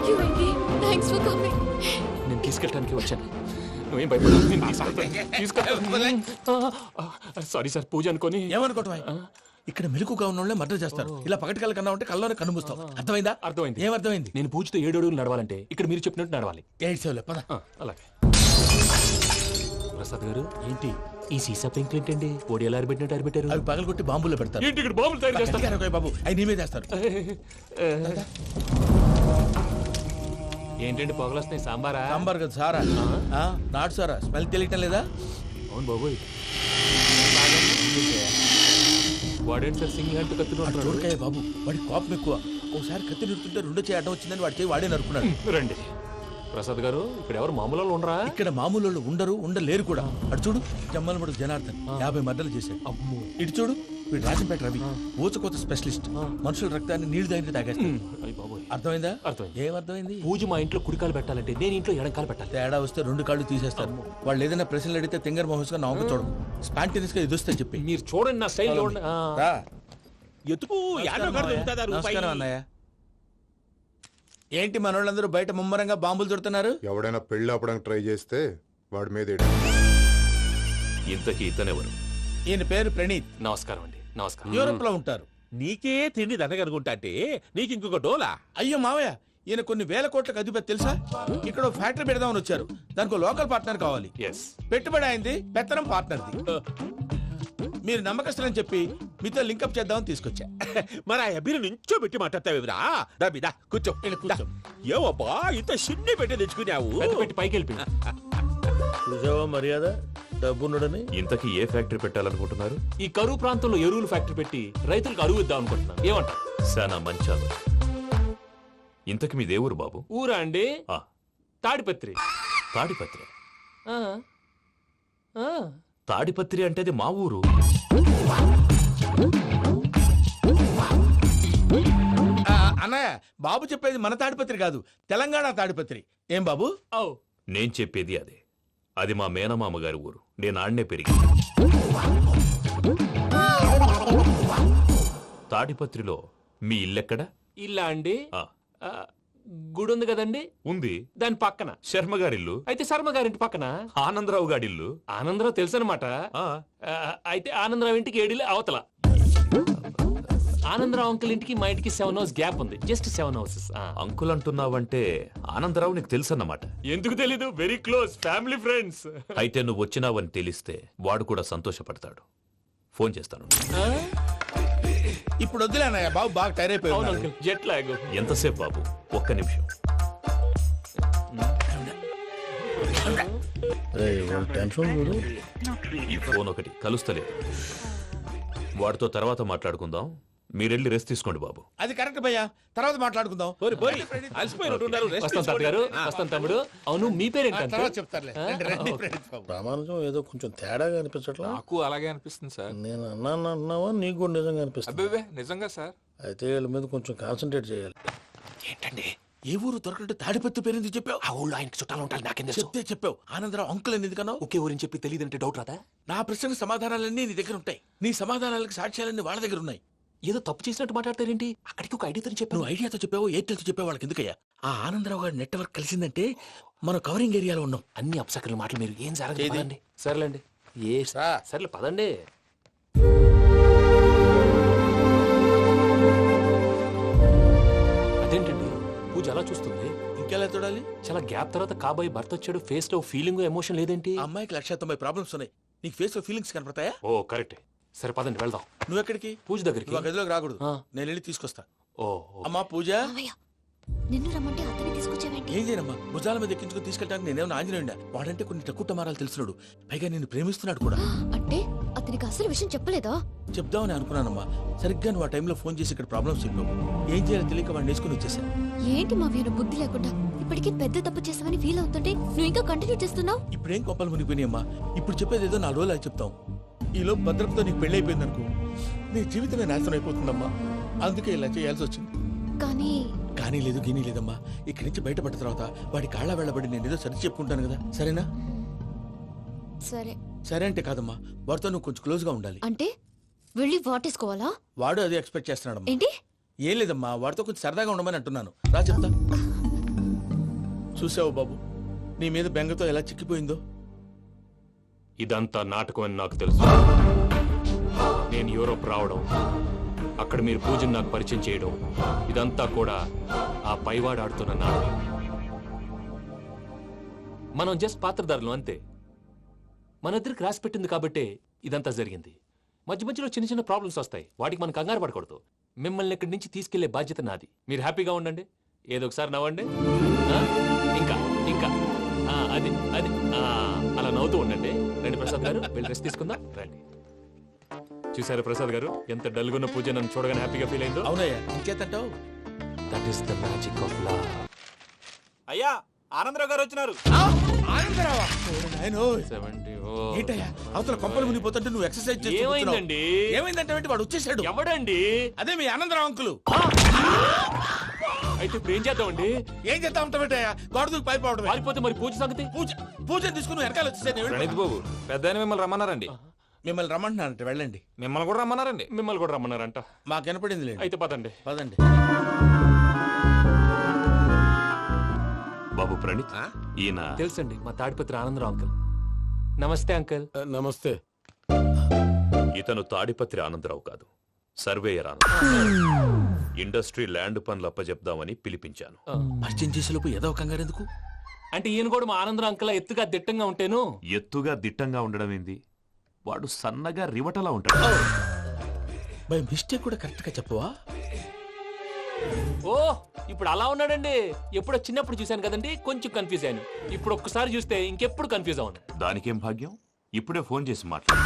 Thank you Venky, thanks for coming. నేను తీసుకెళ్ళడానికి వచ్చాను, నువ్వేం భయపడవు, నేను తీసుకెళ్తాను. సారీ సార్, పూజ అనుకోని. ఏమనుకోవటం? ఇక్కడ మెలకుగా ఉన్న వాళ్ళే మర్డర్ చేస్తారు. ఇలా పగటి కళ్ళ కన్నా ఉంటే కళ్ళలోనే కనుమూస్తాం. అర్థమైందా? అర్థమైంది. ఏమర్థమైంది? నేను పూజతో 7 అడుగులు నడవాలంటే ఇక్కడ మీరు చెప్పినట్టు నడవాలి. 8 సెవెన్లే, పద. అలాగే. ప్రసాద్ గారు, ఏంటి ఈ సీసా పెంకులు ఏంటండి? పొడి ఎలా అరబెట్టినట్టు అరబెట్టారు? అవి పగలగొట్టి బాంబులో పెడతారు. ఏంటి ఇక్కడ బాంబులు తయారు చేస్తారు? బాబు, అవి నీమే చేస్తారు. ఏంటండి పొగలు వస్తున్నాయి? సాంబారా? సాంబార్ కదా, సారా. నాటు సారా, స్మెల్ తెలియటం లేదా? అవును బాబోయ్. వాడేంటి సార్ సింగిల్ హ్యాండ్ కత్తిని చూడకాయ బాబు, వాడి కోపం ఎక్కువ. ఒకసారి కత్తి నిరుతుంటే రెండో చేయి అడ్డం వచ్చిందని వాడి చేయి వాడే నరుకున్నాడు. రండి ప్రసాద్ గారు, ఇక్కడ ఎవరు మామూలు వాళ్ళు ఉండరా? ఇక్కడ మామూలు వాళ్ళు ఉండరు, ఉండలేరు కూడా. అటు చూడు, జమ్మలమడు జనార్దన్ 50 మర్డర్లు చేశాడు. ఇటు చూడు, వీడు రాజంపేట రవి, ఊచకోత స్పెషలిస్ట్. మనుషుల రక్తాన్ని నీళ్లు దగ్గర తాగేస్తాడు. అర్థమైందా? ఏమర్థమైంది? పూజ మా ఇంట్లో కుడికాలు పెట్టాలంటే నేను ఇంట్లో ఎడంకాలు పెట్టాలి. తేడా వస్తే 2 కాళ్ళు తీసేస్తారు. వాళ్ళు ఏదైనా ప్రశ్నలు అడిగితే తింగర్ మహోస్ గా నవ్వు చూడడం, స్పాంటినియస్ గా ఎదుస్తా చెప్పి. మీరు చూడండి నా స్టైల్. ఎతుకు నమస్కారం అన్నయ్య. ఏంటి మనోళ్ళందరూ బయట ముమ్మరంగా బాంబులు దొరుకుతున్నారు? ఎవడైనా పెళ్లి ఆపడానికి ట్రై చేస్తే వాడి మీద. ఇంతకీ ఇతనెవరు? ఈయన పేరు ప్రణీత్. నమస్కారం అండి. నమస్కారం. యూరోప్ లో ఉంటారు. నీకే తిండి దండగనుకుంటా అంటే నీకు ఇంకొక డోలా? అయ్యో మావయ్య, ఈయన కొన్ని వేల కోట్లకు అధిపతి తెలుసా? ఇక్కడ ఫ్యాక్టరీ పెడదామని వచ్చారు. దానికి లోకల్ పార్ట్నర్ కావాలి. పెట్టుబడి అయింది, పెత్తనం పార్ట్నర్ది. మీరు నమ్మకస్తులని చెప్పి మీతో లింకప్ చేద్దామని తీసుకొచ్చా. మరి ఆ అబ్బిని నుంచో పెట్టి మాట్లాడతావురా? దాబిదా కూర్చో. ఏవబ్బా ఇంత సిన్ని పెట్టి తెచ్చుకున్నావు? పెట్టి పైకి వెళ్ళి చూసావా మర్యాద, డబ్బున్నడని. ఇంతకీ ఏ ఫ్యాక్టరీ పెట్టాలనుకుంటున్నారు? ఈ కరువు ప్రాంతంలో ఎరువులు ఫ్యాక్టరీ పెట్టి రైతులకు అరువు ఇద్దాం అనుకుంటున్నాను. ఏమంటారు? శానా మంచాలు. ఇంతకి మీ దేవురు బాబు? ఊరా అండి? తాడిపత్రి. తాడిపత్రి? తాడిపత్రి అంటే అది మా ఊరు. అన్నయ్య, బాబు చెప్పేది మన తాడిపత్రి కాదు, తెలంగాణ తాడిపత్రి. ఏం బాబు? నేను చెప్పేది అదే. అది మా మేనమామ గారి ఊరు. నేను ఆడనే పెరిగి. తాడిపత్రిలో మీ ఇల్లెక్కడ? ఇల్లా అండి? గుడి ఉంది కదండి? ఉంది. దాని పక్కన శర్మ గారిల్లు. అయితే శర్మ గారింటి పక్కన ఆనందరావు గారిల్లు. ఆనందరావు తెలుసు అనమాట. అయితే ఆనందరావు ఇంటికి 7 అవతల. ఆనందరావు అంకుల్ ఇంటికి మా ఇంటికి 7 హౌస్ గ్యాప్ ఉంది. Just 7 houses. అంకుల్ అంటున్నావంటే ఆనందరావు నీకు తెలుసు అన్నమాట. ఎందుకు తెలీదు? Very close family friends. అయితే నువ్వు వచ్చినావని తెలిస్తే వాడు కూడా సంతోషపడతాడు. ఫోన్ చేస్తాను. ఇప్పుడు వద్దులే అన్నయ్య, బాబు బాగా టైర్ అయిపోయాడు. Jet lag. ఎంతసేపు బాబు? ఒక్క నిమిషం. ఈ ఫోన్ ఒకటి కలుస్తలేదు. వాడితో తర్వాత మాట్లాడుకుందాం. మీరెళ్ళి రెస్ట్ తీసుకోండి బాబు. అది కరెక్ట్ భయ్యా, తర్వాత మాట్లాడుకుందాం. తమ్ముడు, అవును మీ పేరేంటి? ప్రామాణికం ఏదో కొంచెం తేడాగా అనిపించట్లా? నాకు అలాగే అనిపిస్తుంది సార్. నేను అన్నావా నీకు కూడా నిజంగా అనిపిస్తుంది? నిజంగా సార్. అయితే వీళ్ళ మీద కొంచెం కాన్సన్ట్రేట్ చేయాలి. ఏంటండి ఏ ఊరు దొరకట్టు తాడిపత్రి పేరు ఎందుకు చెప్పావు? ఆ ఊళ్ళో ఆయనకి చుట్టాలు ఉంటారు. నాకేం చెప్తే చెప్పావు. ఆనందరావు అంకుల్ అని ఎందుకన్నావు? ఒకే ఊరిని చెప్పి తెలియదంటే డౌట్ రాదా? నా ప్రశ్నకు సమాధానాలన్నీ నీ దగ్గర ఉంటాయి. నీ సమాధానాలకు సాక్ష్యాలన్నీ వాళ్ళ దగ్గర ఉన్నాయి. ఏదో తప్పు చేసినట్టు మాట్లాడతారేంటి? అక్కడికి ఒక ఐడియాతో చెప్పావు. నువ్వు ఐడియాతో చెప్పావు, ఎయిర్టెల్తో చెప్పావు, వాళ్ళకి ఎందుకయ్యా? ఆ ఆనందరావు గారి నెట్వర్క్ కలిసిందంటే మనం కవరింగ్ ఏరియాలో ఉన్నాం. అన్ని అప్సకర్ల మాటలు మీరు ఏం జరగదండి. సర్లేండి. సర్లే పదండి. అదేంటండి పూజ అలా చూస్తుంది? ఇంకెలా చూడాలి? చాలా గ్యాప్ తర్వాత కాబోయే భర్త వచ్చాడు. ఫేస్ లో ఫీలింగ్ ఎమోషన్ లేదేంటి? అమ్మాయికి 190 ప్రాబ్లమ్స్ ఉన్నాయి. నీకు ఫేస్ లో ఫీలింగ్స్ కనపడతాయా? ఓ కరెక్ట్. సరే పదండి వెళ్దాం. నువ్వు ఎక్కడికి? పూజ దగ్గరికి. నువ్వు గదిలోకి రాకూడదు, నేను వెళ్ళి తీసుకొస్తా. ఓ అమ్మా పూజ, నిన్ను రమ్మంటే అతన్ని తీసుకొచ్చావేంటి? ఏం చేయనమ్మా, భుజాల మీద ఎక్కించుకుని తీసుకెళ్ళడానికి నేనేమన్నా ఆంజనేయుడా? వాడంటే కొన్ని తక్కువ టమారాలు తెలిసినాడు, పైగా నేను ప్రేమిస్తున్నాడు కూడా. అంటే అతనికి అసలు విషయం చెప్పలేదా? చెప్దామని అనుకున్నానమ్మా. సరిగ్గా నువ్వు ఆ టైంలో ఫోన్ చేసి ఇక్కడ ప్రాబ్లమ్స్ చెప్పావు. ఏం చేయాలో తెలియక వాడిని వేసుకుని వచ్చేసా. ఏంటి మా వీరు బుద్ధి లేకుండా ఇప్పటికీ పెద్ద తప్పు చేసావని ఫీల్ అవుతుంటే నువ్వు ఇంకా కంటిన్యూ చేస్తున్నావు? ఇప్పుడేం కొప్పలు మునిగిపోయినాయమ్మా. ఇప్పుడు చెప్పేది ఏదో 4 రోజులు చెప్తాం. ఈలో భద్రతతో నీకు పెళ్లి అయిపోయింది అనుకో, నీ జీవితమే నాశనం అయిపోతుందమ్మా. అందుకే ఇలా చేయాల్సి వచ్చింది. కానీ లేదు గీనీ లేదమ్మా. ఇక్కడి నుంచి బయటపడ్డ తర్వాత వాడి కాళ్ళ వెళ్ళబడి నేను ఏదో సరి చెప్పుకుంటాను కదా, సరేనా? సరే అంటే కాదమ్మా, వాడితో నువ్వు కొంచెం క్లోజ్ గా ఉండాలి. అంటే వెళ్ళి వాటేసుకోవాలా? వాడు అదే ఎక్స్పెక్ట్ చేస్తున్నాడు. ఏంటి? ఏం లేదమ్మా, వాడితో కొంచెం సరదాగా ఉండమని అంటున్నాను. రా చెప్తా. చూసావు బాబు నీ మీద బెంగతో ఎలా చిక్కిపోయిందో. ఇదంతా నాటకం అని నాకు తెలుసు. నేను యూరోప్ రావడం, అక్కడ మీరు పూజను నాకు పరిచయం చేయడం, ఇదంతా కూడా ఆ పైవాడు ఆడుతున్న నాటకం. మనం జస్ట్ పాత్రధారులు అంతే. మన ఇద్దరికి రాసి పెట్టింది కాబట్టే ఇదంతా జరిగింది. మధ్య మధ్యలో చిన్న చిన్న ప్రాబ్లమ్స్ వస్తాయి, వాటికి మనం కంగారు పడకూడదు. మిమ్మల్ని ఇక్కడి నుంచి తీసుకెళ్లే బాధ్యత నాది. మీరు హ్యాపీగా ఉండండి, ఏదో ఒకసారి నవ్వండి. ఇంకా ఇంకా అది అది అలా నవ్వుతూ ఉండండి. రండి ప్రసాద్ గారు, వెళ్ళి రెస్ట్ తీసుకుందాం. రండి. చూసారు ప్రసాద్ గారు, ఎంత డల్గున్న పూజ నన్ను చూడగానే హ్యాపీగా ఫీల్ అయిందో. అవునయ్యా, ఇంకేతంటావు? That is the magic of love. అయ్యా, ఆనందరావు గారు వచ్చినారు. ఏంటయ్యా అవతల కొంపలు మునిగిపోతుంటే నువ్వు ఎక్సర్సైజ్ చేస్తూ ఏమైందండి? ఏమైందంటే వాడు వచ్చేసాడు. ఎవడండి? అదే మీ ఆనందరావు అంకులు. అయితే ఇప్పుడు ఏం చేద్దామండి? ఏం చేద్దాం ఉంటావేటయ్యా, గోడ దూకి పైపోవడం. పారిపోతే మరి పూజ సంగతి? పూజ తీసుకుని వెనకాల వచ్చేసాను. ప్రణీత్ బాబు, పెద్ద మిమ్మల్ని రమ్మన్నారండి. మిమ్మల్ని రమ్మంటున్నారంట, వెళ్ళండి. మిమ్మల్ని కూడా రమ్మన్నారండి. మిమ్మల్ని కూడా రమ్మన్నారంట. మాకు వినపడింది. అయితే పదండి. పదండి. బాబు ప్రణీత్, ఈయన తెలుసండి, మా తాడిపత్రి ఆనందరావు అంకుల్. నమస్తే అంకుల్. నమస్తే. ఇతను తాడిపత్రి ఆనందరావు కాదు, సర్వేయర్ ఆనందరావు. ఇండస్ట్రీ ల్యాండ్ పనులు అప్పచెప్దామని పిలిపించాను. పరిచయం చేసేలోపు ఏదో కంగారు ఎందుకు? అంటే ఈయన కూడా మా ఆనందరావు అంకుల్ ఎత్తుగా దిట్టంగా ఉంటాను. ఎత్తుగా దిట్టంగా ఉండడం ఏంది, వాడు సన్నగా రివటలా ఉంటాడు. బై మిస్టేక్ కూడా కరెక్ట్ గా చెప్పవా? ఓ, ఇప్పుడు అలా ఉన్నాడండి. ఎప్పుడో చిన్నప్పుడు చూశాను కదండి, కొంచెం కన్ఫ్యూజ్ అయ్యాను. ఇప్పుడు ఒక్కసారి చూస్తే ఇంకెప్పుడు కన్ఫ్యూజ్ అవును. దానికేం భాగ్యం, ఇప్పుడే ఫోన్ చేసి మాట్లాడు.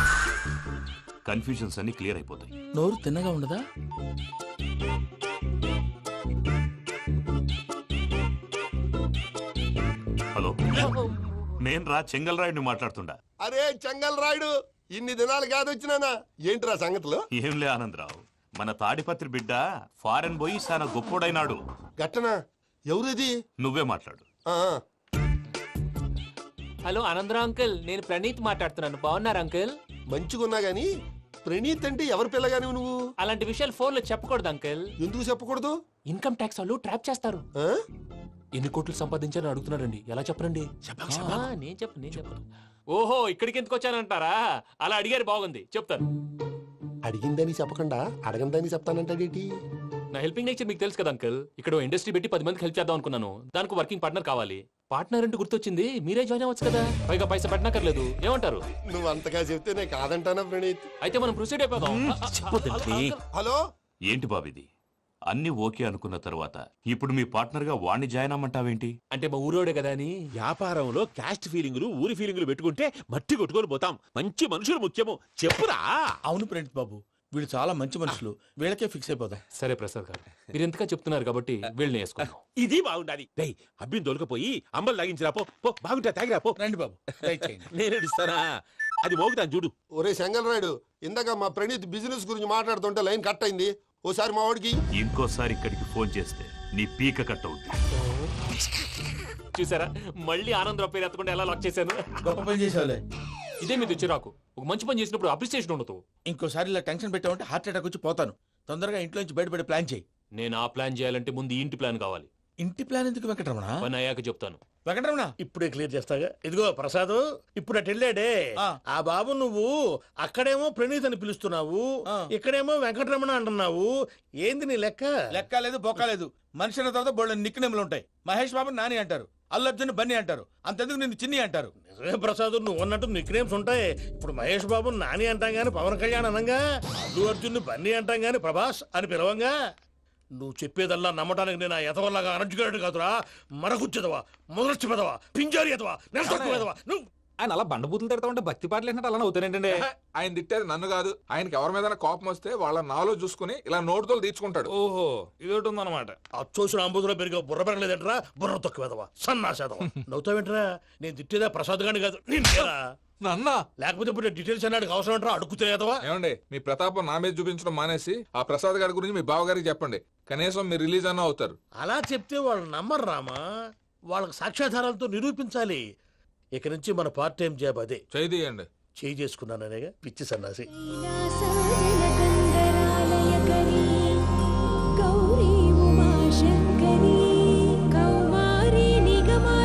కన్ఫ్యూజన్స్ అన్ని క్లియర్ అయిపోతాయి. నోరు తిన్నగా ఉండదా? హలో, నేను రా చెంగల్ రాయుడిని మాట్లాడుతుండా. అరే చెంగల్ రాయుడు, ఇన్ని దినాలు కాదు వచ్చినానా? ఏంట్రా సంగతులు? ఏంలే ఆనందరావు, మన తాడిపత్రి బిడ్డ ఫారెన్ పోయి చాలా గొప్పోడైనాడు. గట్టనా? ఎవరిది? నువ్వే మాట్లాడు. హలో ఆనందరావు అంకుల్, నేను ప్రణీత్ మాట్లాడుతున్నాను. బాగున్నారు అంకుల్? మంచిగున్నా గాని ప్రణీత్ అంటే ఎవరి పిల్లగాని నువ్వు? అలాంటి విషయాలు ఫోన్ లో చెప్పకూడదు అంకుల్. ఎందుకు చెప్పకూడదు? ఇన్కమ్ ట్యాక్స్ వాళ్ళు ట్రాప్ చేస్తారు. ఎన్ని కోట్లు సంపాదించాలని అడుగుతున్నారండి, ఎలా చెప్పరండి? నేను చెప్పను. ఓహో, ఇక్కడికి ఎందుకు వచ్చానంటారా? అలా అడిగారు, బాగుంది, చెప్తాను. అడిగిందని చెప్పకుండా అడగందని చెప్తానంటాడేటి? నా హెల్పింగ్ నేచర్ మీకు తెలుసు కదా అంకుల్. ఇక్కడ ఇండస్ట్రీ పెట్టి 10 మందికి హెల్ప్ చేద్దాం అనుకున్నాను. దానికి వర్కింగ్ పార్ట్నర్ కావాలి. పార్ట్నర్ అంటే గుర్తొచ్చింది, మీరే జాయిన్ అవ్వచ్చు కదా, పైగా పైసా పెట్టనక్కర్లేదు. ఏమంటారు? నువ్వు అంతగా చెప్తే నేను కాదంటానా ప్రణీత్? అయితే మనం ప్రొసీడ్ అయిపోదాం. హలో, ఏంటి బాబిది, అన్ని ఓకే అనుకున్న తర్వాత ఇప్పుడు మీ పార్ట్నర్ గా వాణ్ణి జాయిన్ అమ్మంటావేంటి? అంటే మా ఊరోడే కదా అని. వ్యాపారంలో క్యాస్ట్ ఫీలింగులు, ఊరి ఫీలింగులు పెట్టుకుంటే మట్టి కొట్టుకొని పోతాం. మంచి మనుషులు ముఖ్యము, చెప్పురా. అవును ప్రణీత్ బాబు, వీళ్ళు చాలా మంచి మనుషులు, వీళ్ళకే ఫిక్స్ అయిపోదాం. సరే ప్రసాద్ గారు, మీరు ఎంతగా చెప్తున్నారు కాబట్టి వీళ్ళని వేసుకుందాం. ఇది బాగుండాలి. డై అబ్బిని దొలకపోయి అమ్మలు లాగించిరా పో. బాగుంటా, తాగిరా పో. రండి బాబు, నేను ఇస్తానా? అది మోగుతాను చూడు. ఒరే చెంగల్ రాయుడు, ఇందాక మా ప్రణీత్ బిజినెస్ గురించి మాట్లాడుతుంటే లైన్ కట్ అయింది. ఓసారి మా వాడికి ఇంకోసారి ఇక్కడికి ఫోన్ చేస్తే నీ పీక కట్ అవుతుంది. చూసారా, మళ్ళీ ఆనందరావు పేరు ఎత్తకుండా ఎలా లాక్ చేశాను. గొప్ప పని చేసావులే. ఇదే మీద చిరాకు. ఒక మంచి పని చేసినప్పుడు అప్రిసియేషన్ ఉండదు. ఇంకోసారి ఇలా టెన్షన్ పెట్టామంటే హార్ట్ అటాక్ వచ్చి పోతాను. తొందరగా ఇంట్లో నుంచి బయటపడే ప్లాన్ చేయి. నేను ఆ ప్లాన్ చేయాలంటే ముందు ఇంటి ప్లాన్ కావాలి. ఇంటి ప్లాన్ ఎందుకు వెంకటరమణ? పని అయ్యాక చెప్తాను. వెంకటరమణ ఇప్పుడే క్లియర్ చేస్తాగా. ఇదిగో ప్రసాద్, ఇప్పుడు అటు వెళ్ళాడే ఆ బాబు, నువ్వు అక్కడేమో ప్రణీత్ అని పిలుస్తున్నావు, ఇక్కడేమో వెంకటరమణ అంటున్నావు. ఏంది నీ లెక్క? లెక్క లేదు, బొక్క లేదు. మనిషి అన్న తర్వాత బోళ్ళ నిక్నెములు ఉంటాయి. మహేష్ బాబు నాని అంటారు, అల్లు అర్జున్ బన్నీ అంటారు, అంతెందుకు నిన్ను చిన్ని అంటారు. నిజమే ప్రసాద్, నువ్వు అన్నట్టు నిక్నేమ్స్ ఉంటాయి. ఇప్పుడు మహేష్ బాబు నాని అంటాం గాని పవన్ కళ్యాణ్ అనంగా, అల్లు అర్జున్ బన్నీ అంటాం గాని ప్రభాస్ అని పిలవంగా. నువ్వు చెప్పేదల్లా నమ్మటానికి నేను ఎతవల్లాగా అనర్జుకేటెడ్ కాదురా. మరగుచ్చదవా, మొదలచ్చి పెదవా, పింజారి ఎదవా, నెలసొక్కుదవా. నువ్వు ఆయన అలా బండబూతులు తిడతా ఉంటే భక్తి పాటలు ఏంటంటే అలా అవుతానేంటండి. ఆయన తిట్టేది నన్ను కాదు, ఆయనకి ఎవరి మీద కోపం వస్తే వాళ్ళ నాలో చూసుకుని ఇలా నోటుతో తీర్చుకుంటాడు. ఓహో, ఇదొకటి ఉందన్నమాట. అచ్చోసిన అంబుధులో పెరిగే బుర్ర పెరగలేదంటరా, బుర్ర తొక్కువేదవా, సన్నాసేదవా. నవ్వుతావేంట్రా? నేను తిట్టేదా ప్రసాద్ గాని కాదు, నన్నా. లేకపోతే ఇప్పుడు డీటెయిల్స్ అన్నాడు అవసరం అంటారా? అడుగుతులేదవా? ఏమండి, మీ ప్రతాపం నా మీద చూపించడం మానేసి ఆ ప్రసాద్ గారి గురించి మీ బావగారికి చెప్పండి. కనీసం మీరు రిలీజ్ అన్న అవుతారు. అలా చెప్తే వాళ్ళు నమ్మరు రామా. వాళ్ళకి సాక్ష్యాధారాలతో నిరూపించాలి. ఇక నుంచి మన పార్ట్ టైం జాబ్ అదే. చేయండి. చేయి చేసుకున్నాననేగా పిచ్చి సన్నాసి. గౌరీ ఉమా శంకరీ కౌమారీ నిగమా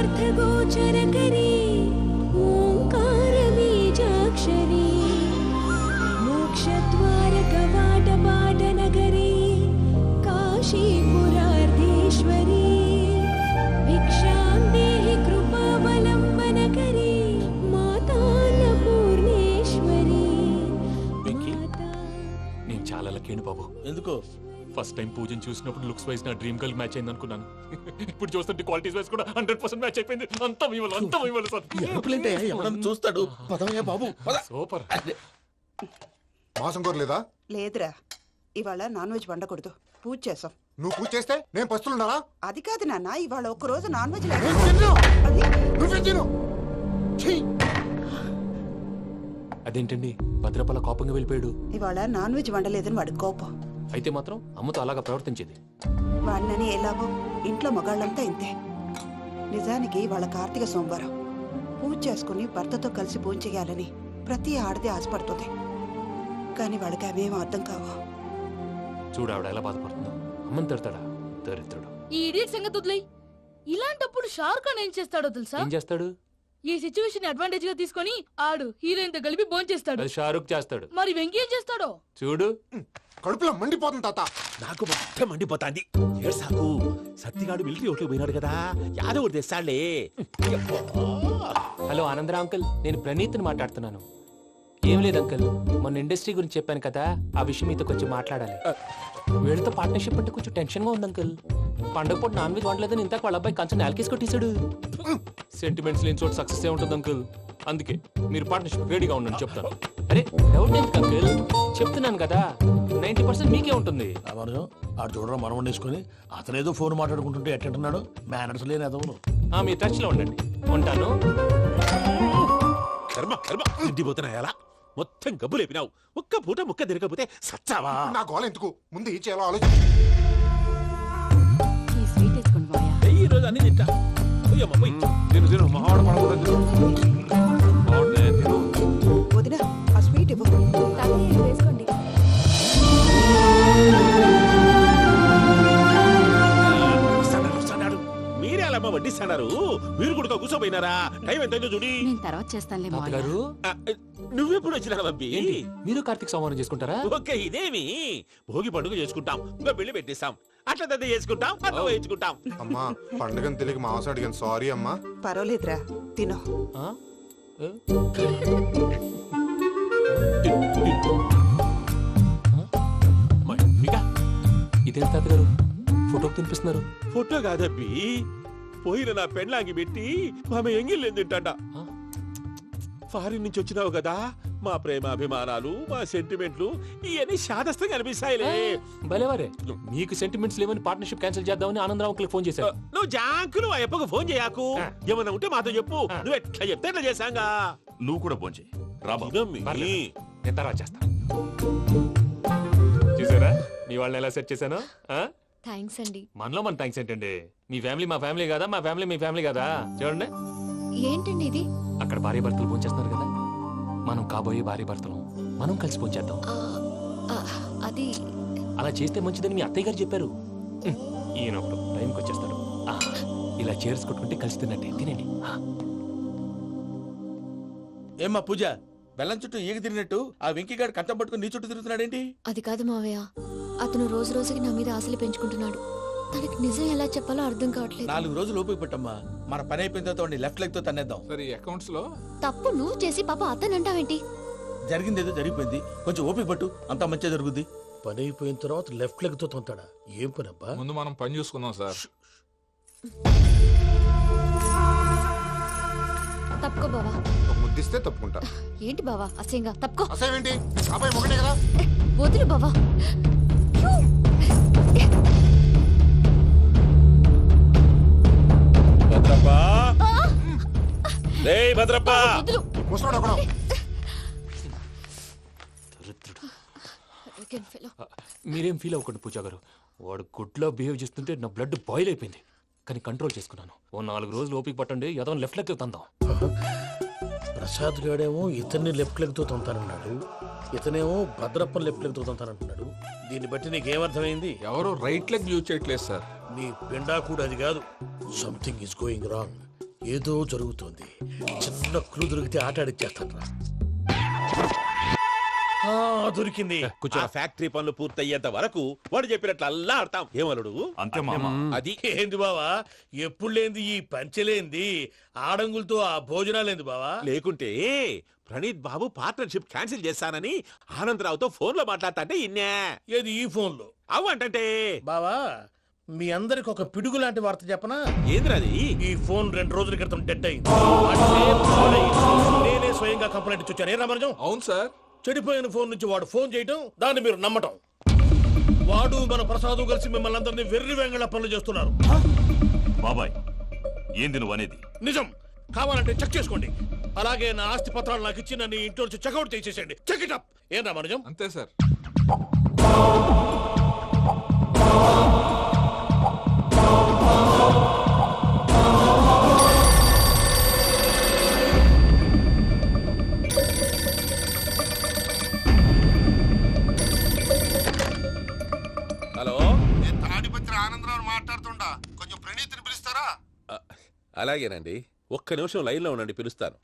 ఫస్ట్ టైం పూజను చూసినప్పుడు లుక్స్ వైజ్ నా డ్రీమ్ గర్ల్ మ్యాచ్ అయింది అనుకున్నాను. ఇప్పుడు చూస్తుంటే క్వాలిటీస్ వైజ్ కూడా 100% మ్యాచ్ అయిపోయింది. అంతా మీ వల్ల సార్. ఎవడన్నా చూస్తాడు. పదవయ్యా బాబు, పద. సూపర్. మాసం కోరలేదా? లేదురా, ఇవాళ నాన్ వెజ్ వండకూడదు. పూజ చేసాం. నువ్వు పూజ చేస్తే నేను పస్తులున్నారా? అది కాదు నాన్న, ఇవాళ ఒక్కరోజు నాన్ వెజ్ అదేంటండి భద్రపల కోపంగా వెళ్ళిపోయాడు? ఇవాళ నాన్ వెజ్ వండలేదని వాడు కోపం. అయితే మాత్రం అమ్మతో అలాగా ప్రవర్తించేది. వాడినని ఎలాగో ఇంట్లో మగాళ్ళంతా ఇంతే. నిజానికి వాళ్ళ కార్తీక సోమవారం పూజ చేసుకుని భర్తతో కలిసి పూజ చేయాలని ప్రతి ఆడది ఆశపడుతుంది. కానీ వాడికి అవేం అర్థం కావు. చూడు ఆవిడ ఎలా బాధపడుతుందో. అమ్మని తిడతాడా దరిద్రుడు. ఈ ఇడియట్ సంగతి వదిలేయ్. ఇలాంటప్పుడు షారుఖ్ ఖాన్ ఏం చేస్తాడో తెలుసా? ఏం చేస్తాడు? ఈ సిచ్యువేషన్ అడ్వాంటేజ్ గా తీసుకొని ఆడు హీరోయిన్ తో కలిపి బోన్ చేస్తాడు. అది షారుఖ్ చేస్తాడు. మరి వెంకీ ఏం చేస్తాడో చూడు. కడుపులో మండిపోతుంది తాత. నాకు మొత్తం మండిపోతాంది. సాకు సత్తిగాడు మిలిటరీ ఓట్లు పోయినాడు కదా, యాదవ్ తెస్తాడులే. హలో ఆనందరా అంకుల్, నేను ప్రణీత్ని మాట్లాడుతున్నాను. ఏం లేదు అంకుల్, మొన్న ఇండస్ట్రీ గురించి చెప్పాను కదా, ఆ విషయం మీతో కొంచెం మాట్లాడాలి. వీళ్ళతో పార్ట్నర్షిప్ అంటే కొంచెం టెన్షన్ గా ఉంది అంకుల్. పండగ పూట నాన్ వెజ్ వండలేదని ఇంతకు వాళ్ళ అబ్బాయి కంచెం నేలకేసి కొట్టేశాడు. సెంటిమెంట్స్ లేని చోట సక్సెస్ ఏ ఉంటుంది అంకుల్. అందుకే మీరు పార్ట్నర్షిప్ రెడీగా ఉండండి చెప్తాను. అరే డౌట్ ఎందుకు అంకుల్, చెప్తున్నాను కదా 90% మీకే ఉంటుంది. ఆడు చూడడం మనం వండేసుకుని అతనేదో ఫోన్ మాట్లాడుకుంటుంటే ఎట్టంటున్నాడు. మేనర్స్ లేని అదవును. మీ టచ్ లో ఉండండి. ఉంటాను. కర్మ కర్మ తిండిపోతున్నాయలా మొత్తం గబ్బు లేపినావు. ఒక్క పూట ముక్క తిరగకపోతే సచ్చావా? నా గోల ఎందుకు, ముందు ఈ చేయాలో ఆలోచించు. ఈ రోజు అన్ని తింటా. వదినా, ఆ స్వీట్ ఇవ్వు. వేసుకోండి. మీరే అలా వడ్డిస్తున్నారు. మీరు కూడా కూర్చోపోయినారా? టైం ఎంతైందో చూడి. నేను తర్వాత చేస్తానులే తాతగారు. నువ్వెప్పుడు వచ్చినా అబ్బి? మీరు కార్తీక్ సంహారం చేసుకుంటారా? ఓకే, ఇదేమి భోగి పండుగ చేసుకుంటాం, ఇంకా పెళ్లి పెట్టేస్తాం, అట్లా దద్ద చేసుకుంటాం, అట్లా వేయించుకుంటాం. అమ్మా పండుగని తెలియక మాంసం అడిగాను, సారీ అమ్మా. పర్వాలేదురా, తినో. ఇదేం తాతగారు ఫోటోకి తినిపిస్తున్నారు? ఫోటో కాదబ్బి, పోయిన నా పెళ్ళాంగి పెట్టి ఆమె ఎంగిల్లేం తింటాడ. ఫారిన్ నుంచి వచ్చినావు కదా, మా ప్రేమ అభిమానాలు, మా సెంటిమెంట్లు ఇవన్నీ శాదస్తంగా అనిపిస్తాయిలే. భలేవారే, మీకు సెంటిమెంట్స్ లేవని పార్ట్నర్షిప్ క్యాన్సిల్ చేద్దామని ఆనందరావు అంకుల్ ఫోన్ చేశారు. నువ్వు జాంకులు ఆ ఎప్పకు ఫోన్ చేయకు. ఏమన్నా ఉంటే మాతో చెప్పు. నువ్వు ఎట్లా చెప్తే ఎట్లా చేశాంగా. నువ్వు కూడా ఫోన్ చేయి. నేను తర్వాత చేస్తా. చూసారా మీ వాళ్ళని ఎలా సెట్ చేశాను? థ్యాంక్స్ అండి. మనలో మన థ్యాంక్స్ ఏంటండి? మీ ఫ్యామిలీ మా ఫ్యామిలీ కదా, మా ఫ్యామిలీ మీ ఫ్యామిలీ కదా. చూడండి, ఏంటండి ఇది? అక్కడ భార్య భర్తలు పోంచేస్తున్నారు కదా, మనం కాబోయే భార్య భర్తలు మనం కలిసి పోంచేద్దాం. అది అలా చేస్తే మంచిదని మీ అత్తయ్య గారు చెప్పారు. ఈయనప్పుడు టైంకి వచ్చేస్తాడు. ఇలా చేర్స్ కొట్టుకుంటే కలిసి తిన్నట్టే. తినండి. ఏమ్మా పూజ, బెల్లం చుట్టూ ఈగ తిరిగినట్టు ఆ వెంకీగాడు కంచం పట్టుకుని నీ చుట్టూ తిరుగుతున్నాడేంటి? అది కాదు మావయ్య, అతను రోజు రోజుకి నా మీద ఆశలు పెంచుకుంటున్నాడు. తనకి నిజం ఎలా చెప్పాలో అర్థం కావట్లేదు. 4 రోజులు ఓపిక పట్టమ్మా, మన పని అయిపోయిన తర్వాత లెఫ్ట్ లెగ్ తో తన్నేద్దాం. సరే అకౌంట్స్ లో తప్పు నువ్వు చేసి పాప అతను అంటావేంటి? జరిగింది ఏదో జరిగిపోయింది, కొంచెం ఓపిక పట్టు, అంతా మంచిగా జరుగుద్ది. పని అయిపోయిన తర్వాత లెఫ్ట్ లెగ్ తో తొంతాడా? ఏం పని అబ్బా? ముందు మనం పని చూసుకుందాం సార్. తప్పుకో బావా. ముద్దిస్తే తప్పుకుంటా. ఏంటి బావా అసహ్యంగా? తప్పుకో. అసహ్యేంటి? అబ్బాయి మొగనే కదా. వదులు బావా. భద్రప్పా, భద్రప్పా, మీరేం ఫీల్ అవ్వకండి పూజా గారు. వాడు గుడ్లో బిహేవ్ చేస్తుంటే నా బ్లడ్ బాయిల్ అయిపోయింది, కానీ కంట్రోల్ చేసుకున్నాను. ఓ 4 రోజులు ఓపిక పట్టండి, ఏదో లెఫ్ట్ లెగ్ తందాం. ప్రసాద్ గాడేమో ఇతన్ని లెఫ్ట్ లెగ్ తో తొంతానన్నాడు, ఇతనేమో భద్రప్పని లెఫ్ట్ లెగ్ తో తొంతానంటున్నాడు. దీన్ని బట్టి నీకేమర్థమైంది? ఎవరు రైట్ లెగ్ యూజ్ చేయట్లేదు సార్. నీ పిండా కూడా అది కాదు. Something is going wrong. ఏదో జరుగుతోంది. చిన్న క్లూ దొరికితే ఆట ఆడిచ్చేస్తాను రా. దొరికింది. ఆ ఫ్యాక్టరీ పనులు పూర్తయ్యేంత వరకు వాడు చెప్పినట్లు అల్లా ఆడతాం. ఏమలుడు అంతే మామ. అది ఏంది బావా ఎప్పుడు లేంది ఈ పంచలేంది ఆడంగులతో ఆ భోజనాలేంది బావా? లేకుంటే ప్రణీత్ బాబు పార్ట్నర్షిప్ క్యాన్సిల్ చేస్తానని ఆనందరావుతో ఫోన్ లో మాట్లాడతాంటే ఇన్నే. ఏది ఈ ఫోన్ లో? అవ్వంటే బావా మీ అందరికి ఒక పిడుగు లాంటి వార్త చెప్పనా? ఏంద్రది? ఈ ఫోన్ 2 రోజుల క్రితం డెడ్ అయింది. అంటే పాడైంది. నేనే స్వయంగా కంప్లైంట్ ఇచ్చాను. ఏ రామరాజం? అవును సార్. చెడిపోయిన ఫోన్ నుంచి వాడు ఫోన్ చేయటం, దాన్ని మీరు నమ్మటం. వాడు మన ప్రసాదు కలిసి మిమ్మల్ని అందరినీ వెర్రి వెంగళ పనులు చేస్తున్నారు. బాబాయ్ ఏంది నువ్వు అనేది? నిజం. కావాలంటే చెక్ చేసుకోండి. అలాగే నా ఆస్తి పత్రాలు నాకు ఇచ్చి నన్ను ఇంట్లో నుంచి చెక్అౌట్ చేసేసండి. Check it up. ఏం రామరాజం? అంతే సార్. హలో, నేను తాడిపత్రి ఆనందరావు మాట్లాడుతుండా. కొంచెం ప్రణీతిని పిలుస్తారా? అలాగేనండి. ఒక్క నిమిషం లైన్ లో ఉండండి, పిలుస్తాను.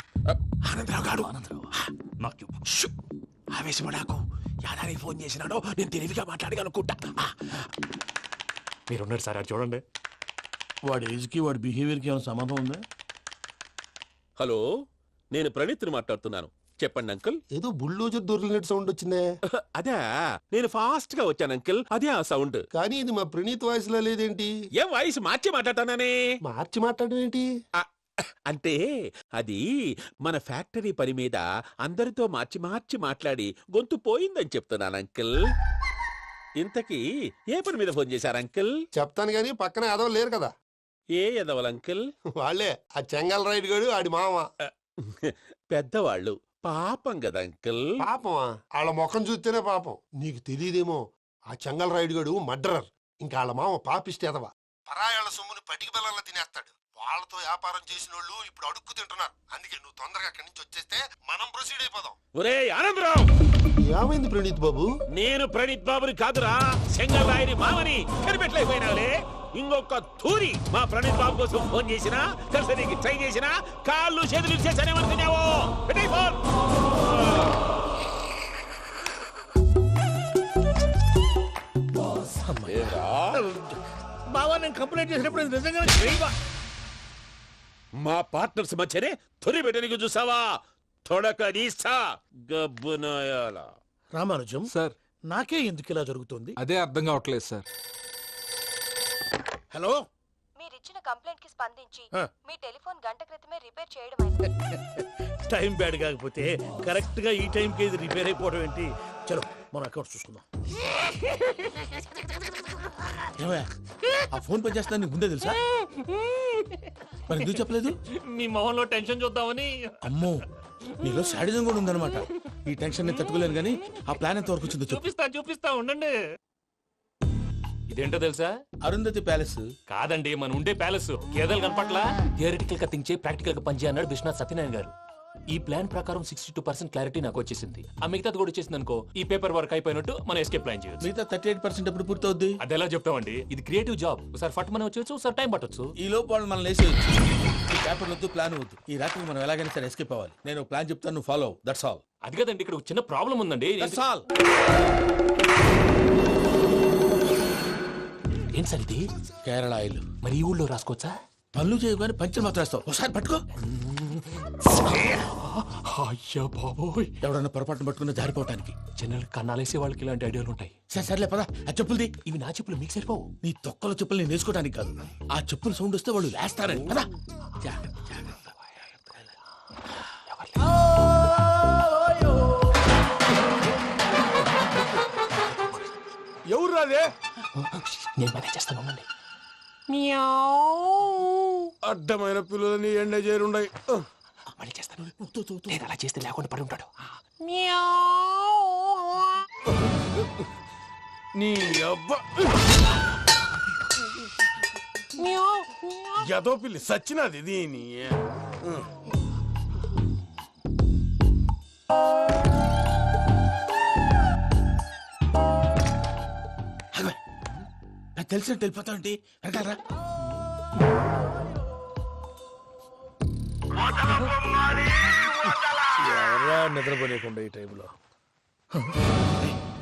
ఆనందరావు గాడు ఆవేశపడాకు. యాదానికి ఫోన్ చేసినాడో నేను తెలివిగా మాట్లాడగలనుకుంటా. మీరున్నారు సార్, అది చూడండి. వాడి ఏజ్ కి వాడి బిహేవియర్ కి ఏమైనా సంబంధం ఉందా? హలో, నేను ప్రణీత్ని మాట్లాడుతున్నాను. చెప్పండి అంకుల్. ఏదో బుల్డోజర్ దొరికినట్టు సౌండ్ వచ్చిందే. అదే, నేను ఫాస్ట్ గా వచ్చాను అంకుల్. అదే ఆ సౌండ్. కానీ ఇది మా ప్రణీత్ వాయిస్ లో లేదేంటి? ఏం వాయిస్ మార్చి మాట్లాడతానే? మార్చి మాట్లాడడం ఏంటి? అంటే అది మన ఫ్యాక్టరీ పని మీద అందరితో మార్చి మార్చి మాట్లాడి గొంతు పోయిందని చెప్తున్నాను అంకుల్. ఇంతకీ ఏ పని మీద ఫోన్ చేశారు అంకుల్? చెప్తాను గానీ పక్కన ఎదవ లేరు కదా. ఏ ఎదవలు అంకుల్? వాళ్ళే ఆ చెంగల్ రైడ్ గడు ఆడి మామ. పెద్దవాళ్ళు. పాపం కదా అంకుల్. పాపమా? వాళ్ళ ముఖం చూస్తేనే పాపం. నీకు తెలియదేమో, ఆ చెంగల్ రైడ్ గడు మర్డరర్. ఇంకా వాళ్ళ మామ పాపిస్తేదవా. పరాయాళ్ళ సొమ్ముని పటికి బెల్లంలో తినేస్తాడు. వాళ్ళతో వ్యాపారం చేసిన వాళ్ళు ఇప్పుడు అడుక్కు తింటున్నారు. అందుకే నువ్వు తొందరగా అక్కడి నుంచి వచ్చేస్తే మనం ప్రొసీడ్ అయిపోదాం. ఒరే ఆనందరావు, ఏమైంది ప్రణీత్ బాబు? నేను ప్రణీత్ బాబుని కాదురా, సెంగల్ రాయని మామని. కనిపెట్టలేకపోయినావులే. ఇంకొక తూరి మా ప్రణీత్ బాబు కోసం ఫోన్ చేసినా, కలిసి ట్రై చేసినా కాళ్ళు చేతులు చేశానేమనుకున్నావో. పెట్టేయ్ ఫోన్. బావా నేను కంప్లైంట్ చేసినప్పుడు ఇది నిజంగానే చేయవా? మా పార్ట్నర్స్ మధ్యనే తొలి పెట్టడానికి చూసావా? తొడక నీస్తా గబ్బునాయాల. రామానుజం సార్, నాకే ఎందుకు ఇలా జరుగుతుంది? అదే అర్థం కావట్లేదు సార్. హలో, మీరిచ్చిన కంప్లైంట్ కి స్పందించి మీ టెలిఫోన్ గంట క్రితమే రిపేర్ చేయడం టైం బ్యాడ్ కాకపోతే కరెక్ట్ గా ఈ టైం కి ఇది రిపేర్ అయిపోవడం ఏంటి? చలో మన అకౌంట్ చూసుకుందాం. ఆ ఫోన్ పని చేస్తా నీకు ముందే తెలుసా? మరి ఎందుకు చెప్పలేదు? మీ మొహంలో టెన్షన్ చూద్దామని. అమ్మో, నీలో శాడిజం కూడా ఉందన్నమాట. ఈ టెన్షన్ నేను తట్టుకోలేను కానీ ఆ ప్లాన్ ఎంత వరకు వచ్చిందో చూపిస్తా ఉండండి. ఇదేంటో తెలుసా? అరుంధతి ప్యాలెస్ కాదండి, మన ఉండే ప్యాలెస్. గేదెలు కనపట్లా? థియరిటికల్ గా థింక్ చేయి, ప్రాక్టికల్ గా పనిచేయ అన్నాడు విశ్వనాథ్ సత్యనారాయణ గారు. ఈ ప్లాన్ ప్రకారం 62% క్లారిటీ నాకు వచ్చేసింది. ఆ మిగతాది కూడా వచ్చేసింది అనుకో, ఈ పేపర్ వర్క్ అయిపోయినట్టు మనం ఎస్కేప్ ప్లాన్ చేయొచ్చు. మిగతా 38% ఎప్పుడు పూర్తవుద్ది? అది ఎలా చెప్తామండి? ఇది క్రియేటివ్ జాబ్. ఒకసారి ఫట్ మనం వచ్చేచ్చు, ఒకసారి టైం పట్టొచ్చు. ఈ లోపు వాళ్ళు మనం లేసేయచ్చు. ఈ పేపర్ వద్దు, ప్లాన్ వద్దు. ఈ రాత్రి మనం ఎలాగైనా సరే ఎస్కేప్ అవ్వాలి. నేను ప్లాన్ చెప్తాను, నువ్వు ఫాలో. That's all. అది కదండి, ఇక్కడ ఒక చిన్న ప్రాబ్లం ఉందండి. That's all. ఏం సార్ ఇది? కేరళ ఆయిల్. మరి ఈ ఊళ్ళో రాసుకోవచ్చా? పనులు చేయగానే పంచలు మాత్రం వేస్తావు. ఒకసారి పట్టుకో. అయ్యా బాబోయ్, ఎవడన్నా పొరపాటున పట్టుకున్న జారిపోవటానికి. జనరల్ కన్నాలేసే వాళ్ళకి ఇలాంటి ఐడియాలు ఉంటాయి. సర్లే పదా, ఆ చెప్పులది. ఇవి నా చెప్పులు, మీకు సరిపోవు. నీ తొక్కల చెప్పులు నేను వేసుకోవడానికి కాదు, ఆ చెప్పులు సౌండ్ వస్తే వాళ్ళు లేస్తారని. పదా. ఎవరు రాదే? నేను మేనేజ్ చేస్తాను, ఉండండి. అడ్డమైన పిల్లలని ఎండ చేరుండయి. మళ్ళీ చేస్తాను. నేను అలా చేస్తే లేకుండా పడి ఉంటాడు. నీ అబ్బ ఎదో పిల్లి సచ్చినది దీని. నాకు తెలిసినట్టు వెళ్ళిపోతావంటి. వెనకాలరా. ఎవరా నిద్రపోలేకుండా ఈ టైంలో?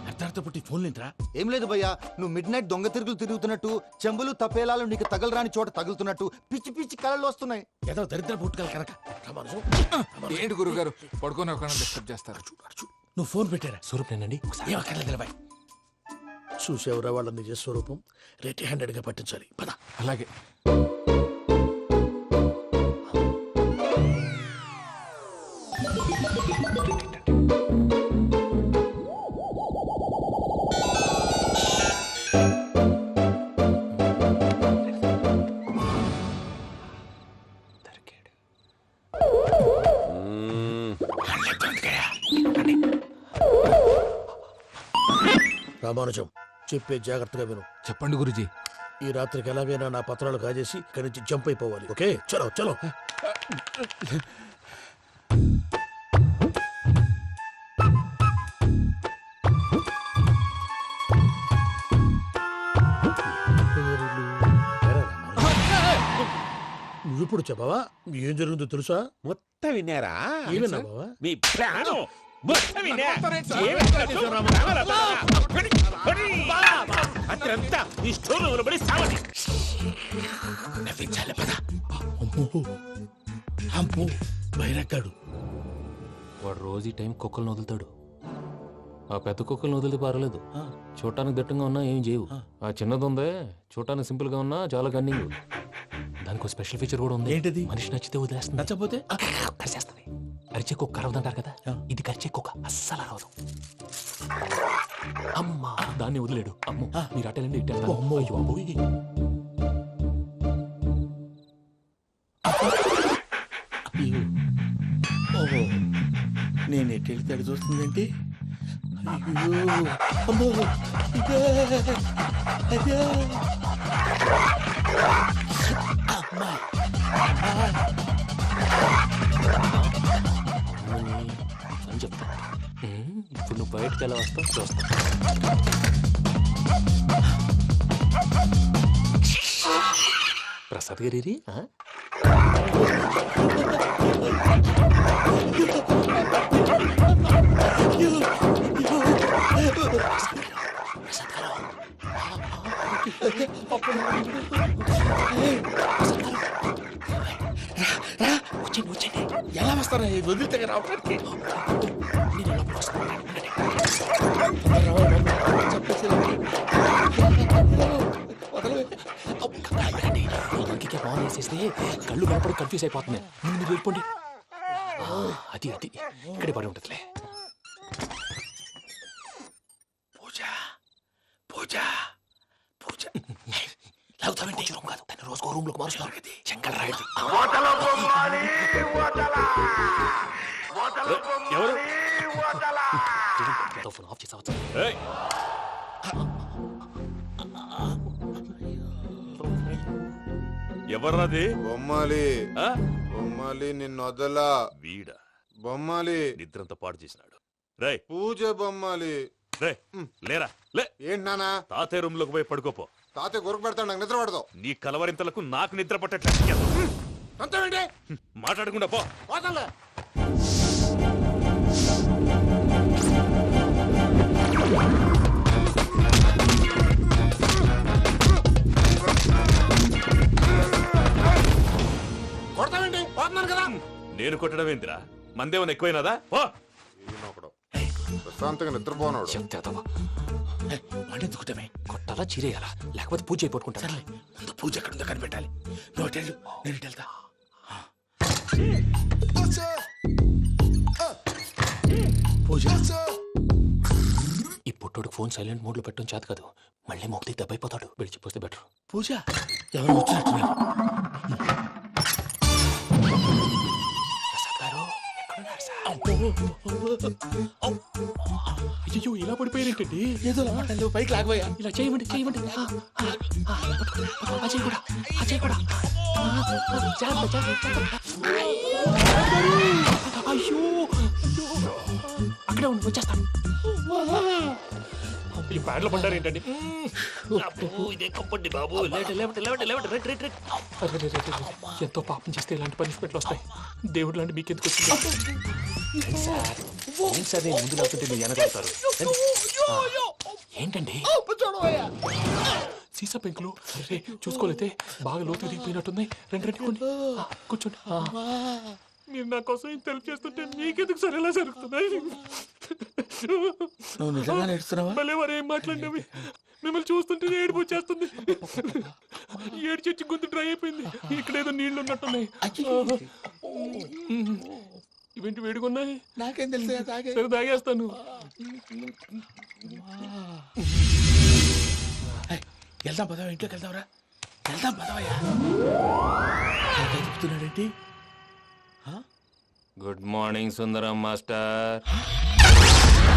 అర్ధార్థ పుట్టి ఫోన్ లేంట్రా. ఏం లేదు భయ్యా, నువ్వు మిడ్ నైట్ దొంగ తిరుగులు తిరుగుతున్నట్టు, చెంబులు తపేలాలు నీకు తగలరాని చోట తగులుతున్నట్టు పిచ్చి పిచ్చి కళలు వస్తున్నాయి. ఏదో దరిద్ర పుట్టుకల కనుక. ఏంటి గురుగారు పడుకొని ఒక డిస్టర్బ్ చేస్తారు? నువ్వు ఫోన్ పెట్టారా? స్వరూపేనండి. చూసేవరా వాళ్ళ నిజ స్వరూపం. రెట్టి హ్యాండెడ్ గా పట్టించాలి. పద. అలాగే. రామానుజం, చెప్పే జాగ్రత్తగా విను. చెప్పండి గురుజీ. ఈ రాత్రికి ఎలాగైనా నా పత్రాలు కాజేసి ఇక్కడి నుంచి జంప్ అయిపోవాలి. ఓకే, చలో చలో. నువ్విప్పుడు చెప్పవా ఏం జరిగిందో తెలుసా? మొత్తం విన్నారా? ఏమన్నా బావా? మీ ప్రాణం మొత్తం విన్నా. అత్రంతా ఈ స్టోర్లో నిలబడి సావని నవ్వించాలి. పద. అమ్మో అమ్మో బయరక్కాడు. వాడు రోజు ఈ టైం కుక్కలను వదులుతాడు. ఆ పెద్ద కుక్కలను వదిలితే పర్వాలేదు, చూడటానికి దట్టంగా ఉన్నా ఏం చేయవు. ఆ చిన్నది ఉందే, చూడటానికి సింపుల్ గా ఉన్నా చాలా కన్నింగ్. దానికి స్పెషల్ ఫీచర్ కూడా ఉంది. ఏంటిది? మనిషి నచ్చితే వదిలేస్తుంది, నచ్చపోతే కరిచేస్తుంది. అరిచే కుక్క అరవదంటారు కదా, ఇది కరిచే కుక్క అస్సలు అరవదు. అమ్మా దాన్ని వదిలేడు. అమ్మో మీరు అటెండి ఇట్టే. అమ్మో అయ్యో అబ్బోయ్. ఓహో, నేను ఎట్టెళ్తాడు చూస్తుందంటే. అయ్యో అమ్మో ఇదే అదే. అమ్మా అని చెప్తా. ఇప్పుడు నువ్వు బయటకు ఎలా వస్తావు చూస్తా. ప్రసాద్ గారి ఎలా వస్తారా వదిలితే రావడానికి? ఇంకే బాగా వేసేస్తే కళ్ళు కనపడి కన్ఫ్యూజ్ అయిపోతుంది. మీరు వెళ్ళిపోండి. అది అది ఇక్కడే పడి ఉంటుందిలే. పూజ పూజ పూజ లాగుతామంటే రూమ్ కాదు, తను రోజుకో రూమ్ లోకి మారుస్తున్నారు కదా. చెంగల్ రాయుడు ఎవరు? ఆఫ్ చేసావచ్చు. ఎవర్రాది? బొమ్మాలి. బొమ్మాలి నిన్ను వదలా. వీడా బొమ్మాలి నిద్రంతా పాడు చేసినాడు. రే పూజ బొమ్మాలి. రే లేరా లే. ఏంటి నానా? తాతయ్య రూమ్ లోకి పోయి పడుకోపో. తాతయ్య గురకు పెడతాడు, నాకు నిద్ర పడతావు. నీ కలవరింతలకు నాకు నిద్ర పట్టట్లేదు. అంతేంటి? మాట్లాడకుండా పో. పోతాలే. కొడతావేంటి? పోతున్నాను కదా. నేను కొట్టడం ఏంటిరా? మందేమన్నా ఎక్కువైనదా? పో. ప్రశాంతంగా నిద్రపోనాడు. వాడెందుకుంటామే? కొట్టాలా చీరేయాలా లేకపోతే పూజ అయిపోట్టుకుంటా. ముందు పూజ ఎక్కడుందో కనిపెట్టాలి. నువ్వు వెళ్ళు, నేను ఇటు వెళ్తా. పూజ ఈ పుట్టోడు ఫోన్ సైలెంట్ మోడ్ లో పెట్టడం చేత కాదు. మళ్ళీ మొక్కి దెబ్బైపోతాడు. విడిచిపోతే బెటర్. పూజ ఎవరు వచ్చినట్టున్నారు? ప్రసాద్ గారు ఎక్కడున్నారు సార్? అయ్యో ఇలా పడిపోయారేంటండి? ఏదో లాంటి పైకి లాగబోయా. ఇలా చేయమండి చేయమండి. అజయ్ కూడా అజయ్ కూడా. అయ్యో అక్కడే ఉండి వచ్చేస్తాను. ఈ బ్యాడ్లో పడ్డారు ఏంటండి? ఇదే కంపండి బాబు. ఎంతో పాపం చేస్తే ఇలాంటి పనిష్మెంట్లు వస్తాయి. దేవుడు లాంటి మీకెందుకు వచ్చింది? ఏం సార్ నేను ముందు లేకుంటే మీరు వెనకాడతారు ఏంటండి సీసా పెంకులు అరే చూసుకోలేతే బాగా లోతు దిగిపోయినట్టున్నాయి. రండి రండి కొన్ని కూర్చోండి. మీరు నా కోసం ఇంత హెల్ప్ చేస్తుంటే మీకెందుకు సరే ఎలా జరుగుతున్నాయి? నువ్వు నిజంగా నేర్చుతున్నావా? మళ్ళీ వారు ఏం మాట్లాడినవి మిమ్మల్ని చూస్తుంటే ఏడుపు వచ్చేస్తుంది. ఏడు చచ్చి గొంతు డ్రై అయిపోయింది. ఇక్కడ ఏదో నీళ్లు ఉన్నట్టున్నాయి. ఇవేంటి వేడుకున్నాయి? నాకేం తెలుసు, సరే తాగేస్తాను. వెళ్దాం పదవా, ఇంట్లోకి వెళ్దాంరా. వెళ్దాం పదవయ్యా. చెప్తున్నాడేంటి? Good morning Sundaram master.